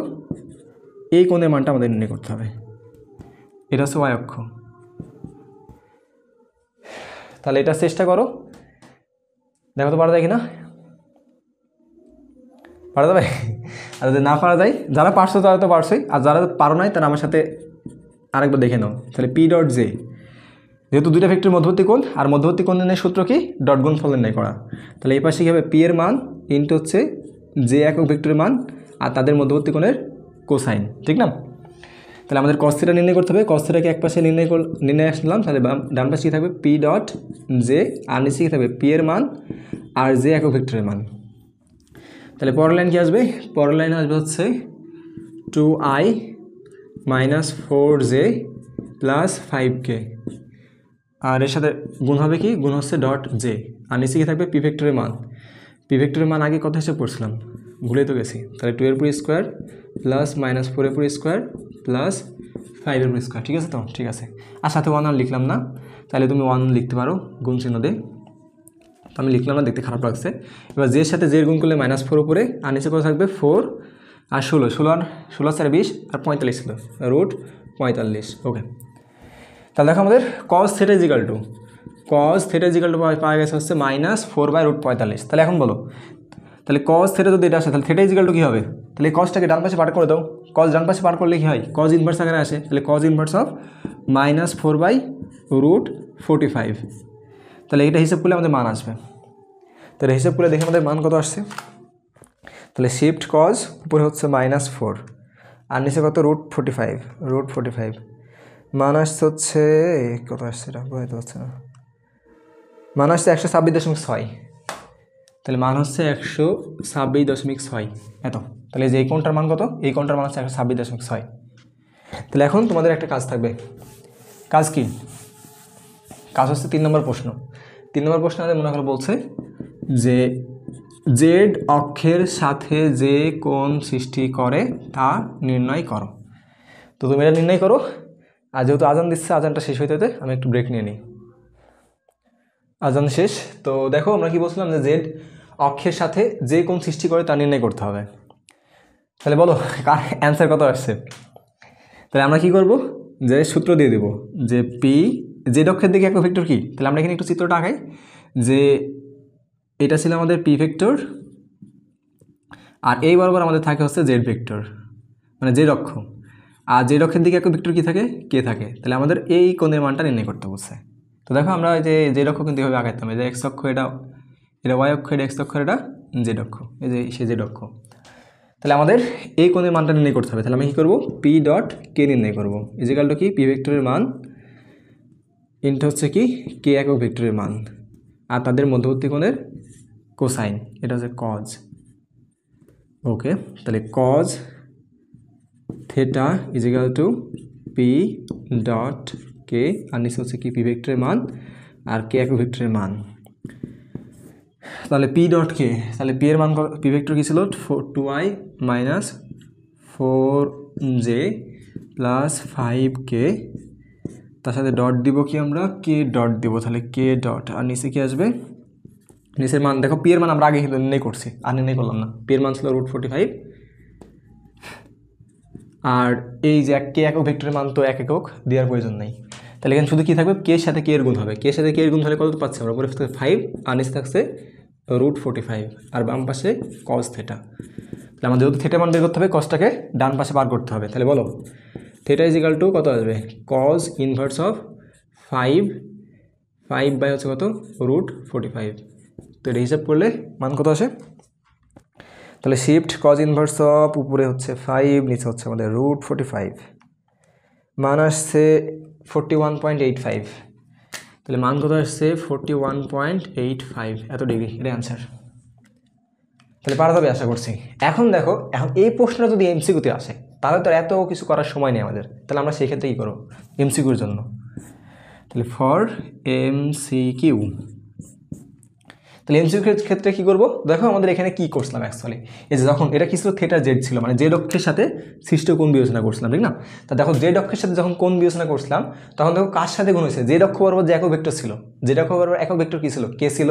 এই কোণের মানটা আমাদের নির্ণয় করতে হবে, এটা হচ্ছে ওয়াই অক্ষ। তাহলে এটা চেষ্টা করো, দেখো তো পারা যায় কি না, পারা যাবে? আর যদি না পারা যায়, যারা পারছো তারা তো পারছোই, আর যারা পারো নাই তারা আমার সাথে আরেকবার দেখে নাও। তাহলে পি ডট জে, যেহেতু দুইটা ভেক্টরের মধ্যবর্তী কোণ, আর মধ্যবর্তী কোণ নির্ণয়ের সূত্র কি, ডট গুণফল নির্ণয় করা। তাহলে এই পাশে কী হবে, পি এর মান ইন্টু হচ্ছে জে একক ভেক্টরের মান আর তাদের মধ্যবর্তী কোণের কোসাইন, ঠিক না? তাহলে আমাদের কস থিটা নির্ণয় করতে হবে, কস থিটাকে এক পাশে নির্ণয় আসলাম, তাহলে ডান পাশে কী থাকবে, পি ডট জে, আর নিচে কী থাকবে, পি এর মান আর জে একক ভেক্টরের মান। তাহলে পরের লাইন কী আসবে, পরের লাইন আসবে হচ্ছে 2i minus 4j plus 5k, আর এর সাথে গুণ হবে কি, গুণ হচ্ছে ডট জে, আর নিচে কী থাকবে, পি ভেক্টরের মান। পি ভেক্টরের মান আগে কত হিসেবে পড়ছিলাম, ভুলে তো গেছি। তাহলে 2 এর পুরো স্কোয়ার প্লাস মাইনাস 4 এর পুরো স্কোয়ার প্লাস 5 এর পুরো স্কোয়ার, ঠিক আছে তো? ঠিক আছে, আর সাথে 1 আর লিখলাম না, তাহলে তুমি 1 লিখতে পারো গুণ চিহ্ন দিয়ে, তো আমি লিখলাম না, দেখতে খারাপ লাগছে। এবার জের সাথে জের গুণ করলে -4 উপরে, আর নিচে কত থাকবে, 4 আর 16 আর 16 4 20 আর 45 ছিল, রুট 45। ওকে, তাহলে দেখো আমাদের cos θ ইজিক্যাল টু পাওয়া গেছে হচ্ছে -4/√45। তাহলে এখন বলো, তাহলে cos θ যদি এটা আসে, তাহলে θ ইজিক্যাল টু কী হবে? তাহলে এই কসটাকে ডান পাশে পার করে দাও, cos ডান পাশে পার করলে কী হয়, cos ইনভার্স আকারে আসে, তাহলে cos ইনভার্স অফ -4/√45। তাহলে এটা হিসাব করলে আমাদের মান আসবে। তাহলে হিসাব করে দেখে আমাদের মান কত আসছে, তাহলে শিফট cos উপরে হচ্ছে -4 আর নিচে কত, √45 মান আসছে হচ্ছে কত আসছে, এটা বলতে হচ্ছে না, মান আসছে 126.6। তাহলে মান হচ্ছে 126.6 এত। তাহলে যে এই কোণটার মান কত, এই কোণটার মান হচ্ছে 126.6। তাহলে এখন তোমাদের একটা কাজ থাকবে, কাজ কি, কাজ হচ্ছে 3 নম্বর প্রশ্ন। 3 নম্বর প্রশ্ন আমাদের মনে করো বলছে যে জেড অক্ষের সাথে যে কোণ সৃষ্টি করে তা নির্ণয় করো। তো তুমি এটা নির্ণয় করো, আর যেহেতু আজান দিচ্ছে, আজানটা শেষ হইতে আমি একটু ব্রেক নিয়ে নিই। আজান শেষ। তো দেখো আমরা কি বলছিলাম, যে জেড অক্ষের সাথে যে কোণ সৃষ্টি করে তা নির্ণয় করতে হবে। তাহলে বলো কার অ্যান্সার কত আসছে। তাহলে আমরা কি করব, যে সূত্র দিয়ে দেব যে পি জেড অক্ষের দিকে একক ভেক্টর কি। তাহলে আমরা এখানে একটু চিত্রটা আঁকাই, যে এটা ছিল আমাদের পি ভেক্টর, আর এই বরাবর আমাদের থাকে হচ্ছে জেড ভেক্টর, মানে জেড অক্ষ, আর জেড অক্ষের দিকে একক ভেক্টর কী থাকে, কে থাকে। তাহলে আমাদের এই কোণের মানটা নির্ণয় করতে বলছে। তো দেখো আমরা যে জেড অক্ষ কিন্তু এভাবে আঁকাইতাম, যে এক্স অক্ষ এটা ওয়াই অক্ষ, এটা এক্স অক্ষ, এটা জেড অক্ষ, এই যে সে জেড অক্ষ। তাহলে আমাদের এই কোণের মানটা নির্ণয় করতে হবে। তাহলে আমি কী করবো, পি ডট কে নির্ণয় করবো, ইজিক্যাল টু কি, পি ভেক্টরের মান ইন্টু হচ্ছে কি কে একক ভেক্টরের মান আর তাদের মধ্যবর্তী কোণের কোসাইন, এটা হচ্ছে কজ। ওকে, তাহলে cos theta equal to P dot K, আর নিচে হচ্ছে কি পি ভেক্টরের মান আর কে একক ভেক্টরের মান। তাহলে পি ডট কে, তাহলে পি এর মান, পি ভেক্টর কী ছিল, 2i minus 4j plus 5k, তার সাথে ডট দিব কি আমরা, কে ডট দিব, তাহলে কে ডট, আর নিচে কি আসবে, নিচের মান দেখো, পি এর মান আমরা আগে কিন্তু নির্ণয় করছি, আর নির্ণয় করলাম না, পি এর মান ছিল √45, আর এই যে কে একক ভেক্টরের মান তো এক একক, দেওয়ার প্রয়োজন নেই। তাহলে এখানে শুধু কী থাকবে, কে এর সাথে কে এর গুণ হবে, কে এর সাথে কে এর গুণ হলে কত পাচ্ছি আমরা, উপরে থাকছে 5 আর নিচে থাকছে √45 আর বাম পাশে কজ থেটা। তাহলে আমাদের যেহেতু থেটা মান বের করতে হবে, কজটাকে ডান পাশে বার করতে হবে। তাহলে বলো থেটা ইজিক্যাল টু কত আসবে, কজ ইনভার্স অফ 5 বাই হচ্ছে কত, √45। তো এটা হিসাব করলে মান কত আসে, তাহলে শিফট কজ ইনভার্স অফ উপরে হচ্ছে 5, নিচে হচ্ছে আমাদের √45, মান আসছে 41.85। তাহলে মান কত আসছে, 41.85 এত ডিগ্রি, এটা অ্যান্সার। তাহলে পারা যাবে আশা করছি। এখন দেখো, এখন এই প্রশ্নটা যদি এমসিকিউতে আসে, তাহলে তো এত কিছু করার সময় নেই আমাদের। তাহলে আমরা সেই ক্ষেত্রে কী করবো, এমসিকিউর জন্য, তাহলে ফর এমসিকিউ, তাহলে এমসিকিউর ক্ষেত্রে কী করবো, দেখো আমাদের এখানে কী করছিলাম অ্যাকচুয়ালি, এই যে যখন এটা কী ছিল, থেটা জেড ছিল, মানে জেড অক্ষের সাথে সৃষ্ট কোণ বিবেচনা করছিলাম, ঠিক না। তা দেখো জেড অক্ষের সাথে যখন কোণ বিবেচনা করছিলাম, তখন দেখো কার সাথে গুণ হয়েছে, জেড অক্ষ বরাবর যে একক ভেক্টর ছিল, জেড অক্ষ বরাবর একক ভেক্টর কী ছিল, কে ছিল।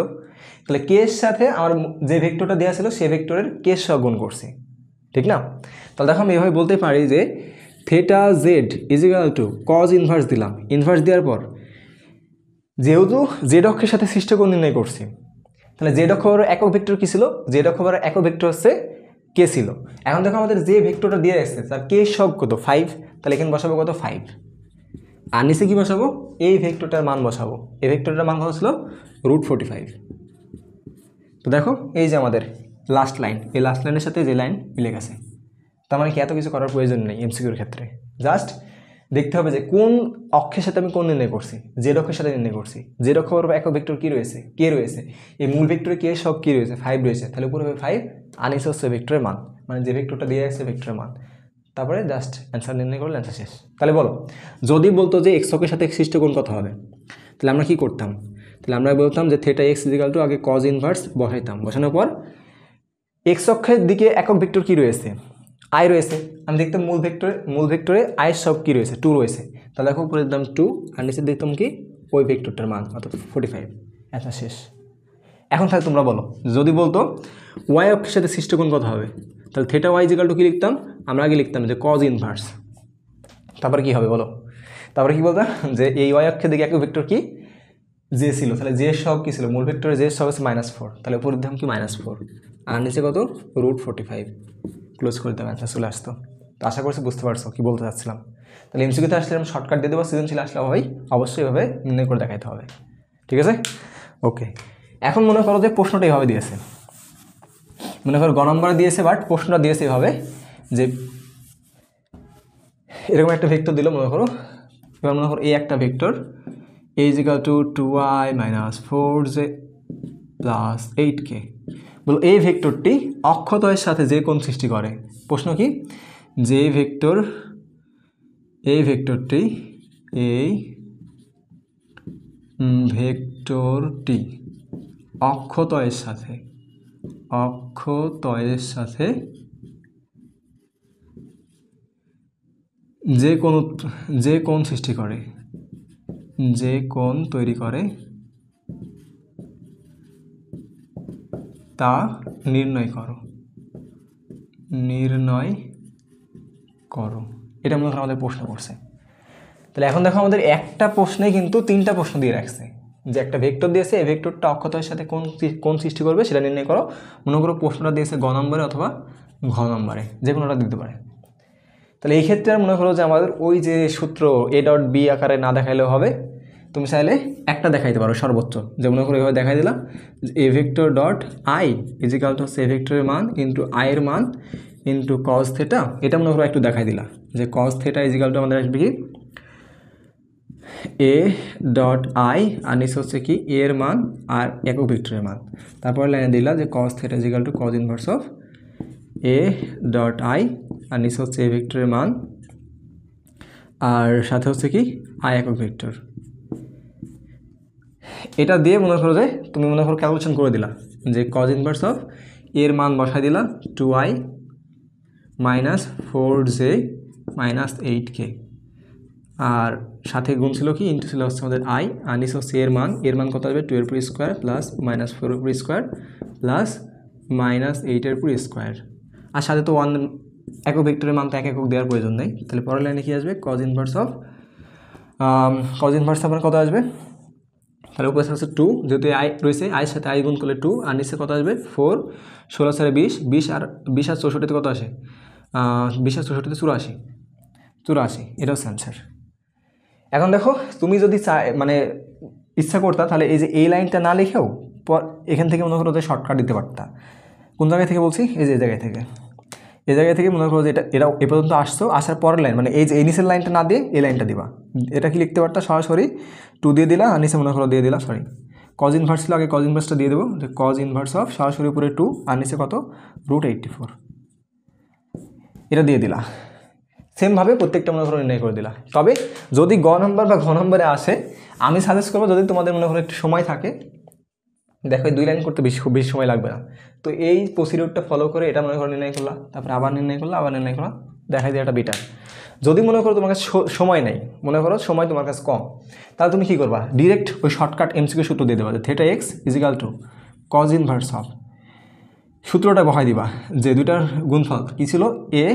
তাহলে কে এর সাথে আমার যে ভেক্টরটা দেওয়া ছিল, সেই ভেক্টরের কে সহ গুণ করছি, ঠিক না। তাহলে দেখো আমি এভাবে বলতে পারি যে theta Z equal to cos inverse দিলাম, ইনভার্স দেওয়ার পর যেহেতু জেড অক্ষের সাথে সৃষ্ট কোণ নির্ণয় করছি, তাহলে জেড অক্ষ বরাবর একক ভেক্টর কী ছিল? জেড অক্ষ বরাবর একক ভেক্টর হচ্ছে কে ছিল। এখন দেখো আমাদের যে ভেক্টরটা দিয়ে রাখছে তার কে সব কত 5, তাহলে এখানে বসাবো কত 5, আর নিচে কী বসাবো? এই ভেক্টরটার মান বসাবো। এই ভেক্টরটার মান কত ছিল? √45। তো দেখো এই যে আমাদের লাস্ট লাইন, এই লাস্ট লাইনের সাথে যে লাইন মিলে গেছে। তার মানে কি এত কিছু করার প্রয়োজন নেই এমসিকিউর ক্ষেত্রে, জাস্ট দেখতে হবে যে কোন অক্ষের সাথে আমি কোন নির্ণয় করছি, জেড অক্ষের সাথে নির্ণয় করছি। জেড অক্ষ বরাবর একক ভেক্টর কী রয়েছে? কে রয়েছে। এই মূল ভেক্টরে কে সব কী রয়েছে? 5 রয়েছে, তাহলে উপরে হবে 5, আর নিচে হচ্ছে ভেক্টরের মান, মানে যে ভেক্টরটা দিয়ে আসছে ভেক্টরের মান। তারপরে জাস্ট অ্যান্সার নির্ণয় করলে অ্যান্সার শেষ। তাহলে বলো, যদি বলতো যে এক্স অক্ষের সাথে সৃষ্ট কোণ কত হবে, তাহলে আমরা কী করতাম? তাহলে আমরা বলতাম যে থিটা এক্স ইজিক্যাল টু আগে কজ ইনভার্স বসাইতাম, বসানোর পর এক্স অক্ষের দিকে একক ভেক্টর কী রয়েছে? আই রয়েছে। আমি দেখতাম মূল ভেক্টরে আই সব কী রয়েছে? 2 রয়েছে, তাহলে দেখো উপরে দিতাম 2, আর নিচে দেখতাম কি ওই ভেক্টরটার মান, অর্থাৎ 45। আচ্ছা শেষ। এখন তাহলে তোমরা বলো, যদি বলতো ওয়াই অক্ষের সাথে সৃষ্ট কোণ কত হবে, তাহলে থিটা ওয়াই ইজিক্যাল টু কী লিখতাম? আমরা আগে লিখতাম যে কজ ইনভার্স, তারপরে কী হবে বলো? তারপরে কী বলতাম যে এই ওয়াই অক্ষের দিকে একক ভেক্টর কি জে ছিল, তাহলে জে সব কী ছিল? মূল ভেক্টরে জে সব হচ্ছে -4, তাহলে উপরে দিতাম কি -4, আর নিচে কত? √45। ক্লোজ করে দিতাম, অ্যান্সার চলে আসতো। তো আশা করছি বুঝতে পারছো কী বলতে চাচ্ছিলাম। তাহলে এমসিকিউতে আসলে আমি শর্টকাট দিয়ে দেবো, সৃজনশীল আসলে হয় অবশ্যই এভাবে নির্ণয় করে দেখাতে হবে, ঠিক আছে? ওকে, এখন মনে করো যে প্রশ্নটা এইভাবে দিয়েছে, মনে করো গ নম্বরে দিয়েছে, বাট প্রশ্নটা দিয়েছে এভাবে যে এরকম একটা ভেক্টর দিল মনে করো। এবার মনে করো এই একটা vector a = 2y - 4j + 8k, বলো এই ভেক্টরটি অক্ষদ্বয়ের সাথে যে কোণ সৃষ্টি করে। প্রশ্ন কি? যে এই ভেক্টরটি অক্ষদ্বয়ের সাথে যে কোণ সৃষ্টি করে, যে কোণ তৈরি করে তা নির্ণয় করো। এটা মনে হয় আমাদের প্রশ্ন করছে। তাহলে এখন দেখো আমাদের একটা প্রশ্নে কিন্তু 3টা প্রশ্ন দিয়ে রাখছে, যে একটা ভেক্টর দিয়েছে, এই ভেক্টরটা অক্ষদ্বয়ের সাথে কোণ সৃষ্টি করবে সেটা নির্ণয় করো। মনে করো প্রশ্নটা দিয়েছে গ নম্বরে অথবা ঘ নম্বরে, যে কোনোটা দিতে পারে। তাহলে এই ক্ষেত্রে মনে করো যে আমাদের ওই যে সূত্র a.b আকারে না দেখাইলেও হবে, তুমি চাইলে একটা দেখাইতে পারো সর্বোচ্চ, যে মনে করো এভাবে দেখাই দিলাম A vector dot I equal to হচ্ছে এ ভেক্টরের মান ইন্টু আয়ের মান ইন্টু কজ থিটা। এটা মনে করো একটু দেখাই দিলা যে কজ থিটা ইজিক্যাল টু আমাদের আসবে কি এ ডট আই, আর নিচে হচ্ছে কি এর মান আর একক ভেক্টরের মান। তারপর লাইনে দিলা যে cos theta equal to cos inverse of A dot I, আর নিচে হচ্ছে এ ভেক্টরের মান আর সাথে হচ্ছে কি আই একক ভেক্টর। এটা দিয়ে মনে করো যে তুমি মনে করো ক্যালকুলেশন করে দিলা যে কজ ইনভার্স অফ এর মান বসাই দিলা 2i - 4j - 8k, আর সাথে গুণ ছিল কি ইন্টু ছিল হচ্ছে আমাদের আই, আর নিচে হচ্ছে এর মান কত আসবে 2^² প্লাস -4^² প্লাস -8^², আর সাথে তো 1 একক ভেক্টরের মান তো এক একক দেওয়ার প্রয়োজন নেই। তাহলে পরের লাইনে কি আসবে? কজ ইনভার্স আপনার কত আসবে? তাহলে উপরে হচ্ছে 2, যেহেতু আই রয়েছে আয়ের সাথে আই গুণ করলে 2, আর নিচে কত আসবে 4, 16 × 20, 20 আর 64 কত আসে? 20 আর 64 84, এটা হচ্ছে অ্যান্সার। এখন দেখো তুমি যদি মানে ইচ্ছা করতা তাহলে এই যে এই লাইনটা না লিখেও এখান থেকে মনে করো যে শর্টকাট দিতে পারতা। কোন জায়গায় থেকে বলছি? এই যে এই জায়গায় থেকে মনে করো যে এটা এ পর্যন্ত আসার পরের লাইন, মানে এই যে এই নিচের লাইনটা না দিয়ে এই লাইনটা দিবা। এটা কি লিখতে পারতা? সরাসরি 2 দিয়ে দিলা, আর নিচে মনে করো দিয়ে দিলা কজ ইনভার্স ছিল, আগে কজ ইনভার্সটা দিয়ে দেবো, যে কজ ইনভার্স অফ সরাসরি উপরে 2 আর নিচে কত √84, এটা দিয়ে দিলা। সেমভাবে প্রত্যেকটা মনে করো নির্ণয় করে দিলা। তবে যদি গ নম্বর বা ঘ নম্বরে আসে, আমি সাজেস্ট করবো যদি তোমাদের মনে করো একটু সময় থাকে, দেখো এই 2 লাইন করতে খুব বেশি সময় লাগবে না, তো এই প্রসিডিউরটা ফলো করে এটা মনে করো নির্ণয় করলা, তারপরে আবার নির্ণয় করলা, দেখাই দিয়ে এটা বেটার। যদি মনে করো তোমার কাছে সময় নেই, মনে করো সময় তোমার কাছে কম, তাহলে তুমি কী করবা? ডিরেক্ট ওই শর্টকাট এমসিকিউ সূত্র দিয়ে দেবা যে theta X equal to cos inverse of, সূত্রটা বহাই দিবা যে দুইটার গুণফল কী ছিল এ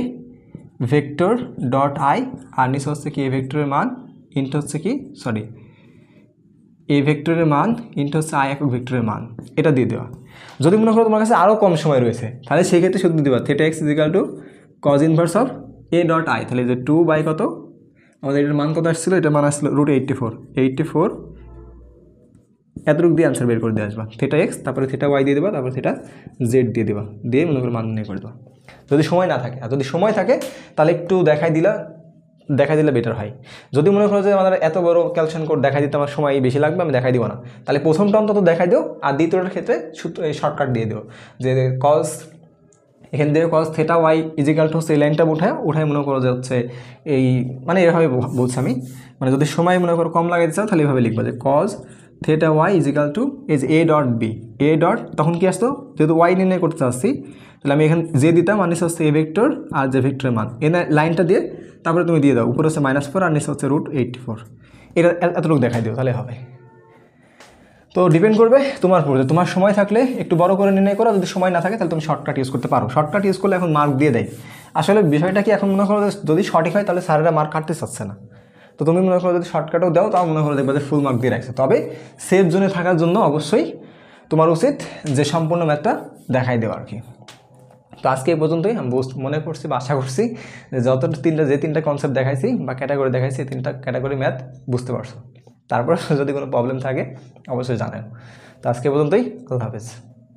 ভেক্টর ডট আই, আর নিচে হচ্ছে কি এ ভেক্টরের মান ইন্টু হচ্ছে কি এ ভেক্টরের মান ইন্টু হচ্ছে আই একক ভেক্টরের মান, এটা দিয়ে দেওয়া। যদি মনে করো তোমার কাছে আরও কম সময় রয়েছে তাহলে সেই ক্ষেত্রে শুধু দেওয়া theta X equal to cos inverse of A dot I, তাহলে যে 2 বাই কত আমাদের এটার মান কত আসছিলো, এটার মান আসছিলো √84 এতটুকু দিয়ে অ্যান্সার বের করে দিয়ে আসবা। থেটা এক্স তারপরে থেটা ওয়াই দিয়ে দেবা, তারপরে থেটা জেড দিয়ে দেবা, দিয়ে মনে করো মান নিয়ে করে দেবা যদি সময় না থাকে। আর যদি সময় থাকে তাহলে একটু দেখাই দিলে বেটার হয়। যদি মনে করো যে আমাদের এত বড় ক্যালকুলেশন কোড দেখাই দিতে আমার সময় বেশি লাগবে, আমি দেখাই দিব না, তাহলে প্রথমটা অন্তত দেখাই দিও, আর দ্বিতীয়টার ক্ষেত্রে শর্টকাট দিয়ে দিও যে কজ, এখান থেকে cos theta Y equal to হচ্ছে এই লাইনটা উঠায় মনে করো যে হচ্ছে এই মানে এভাবে বলছি আমি, মানে যদি সময় মনে করো কম লাগাইতে চাও তাহলে এভাবে লিখবা যে cos theta Y equal to এই যে A dot B, A dot তখন কি আসতো, যেহেতু ওয়াই নির্ণয় করতে চাচ্ছি তাহলে আমি এখানে যে দিতাম আর নিচে হচ্ছে এ ভেক্টর আর যে ভেক্টরের মান, এই লাইনটা দিয়ে তারপরে তুমি দিয়ে দাও, উপরে হচ্ছে -4 আর নিচে হচ্ছে √84, এটা এতটুকু দেখাই দিও তাহলে হবে। তো ডিপেন্ড করবে তোমার উপর, তোমার সময় থাকলে একটু বড় করে নির্ণয় করো, যদি সময় না থাকে তাহলে তুমি শর্টকাট ইউজ করতে পারো। শর্টকাট ইউজ করলে এখন মার্ক দিয়ে দেয়। আসলে বিষয়টা কি, এখন মনে করো যদি সঠিক হয় তাহলে স্যারেরা মার্ক কাটতে চাচ্ছে না, তো তুমি মনে করো যদি শর্টকাটও দাও তাও মনে করো দেখবে যে ফুল মার্ক দিয়ে রাখছে। তবে সেফ জোনে থাকার জন্য অবশ্যই তোমার উচিত যে সম্পূর্ণ ম্যাথটা দেখাই দেওয়া আর কি। তো আজকে এই পর্যন্তই। আমি মনে করছি বা আশা করছি যে তিনটা কনসেপ্ট দেখাইছি বা ক্যাটাগরি দেখাইছি, তিনটা ক্যাটাগরি ম্যাথ বুঝতে পারছো। তারপর যদি কোনো প্রবলেম থাকে অবশ্যই জানাও। তো আজকে পর্যন্তই, আল্লাহ হাফেজ।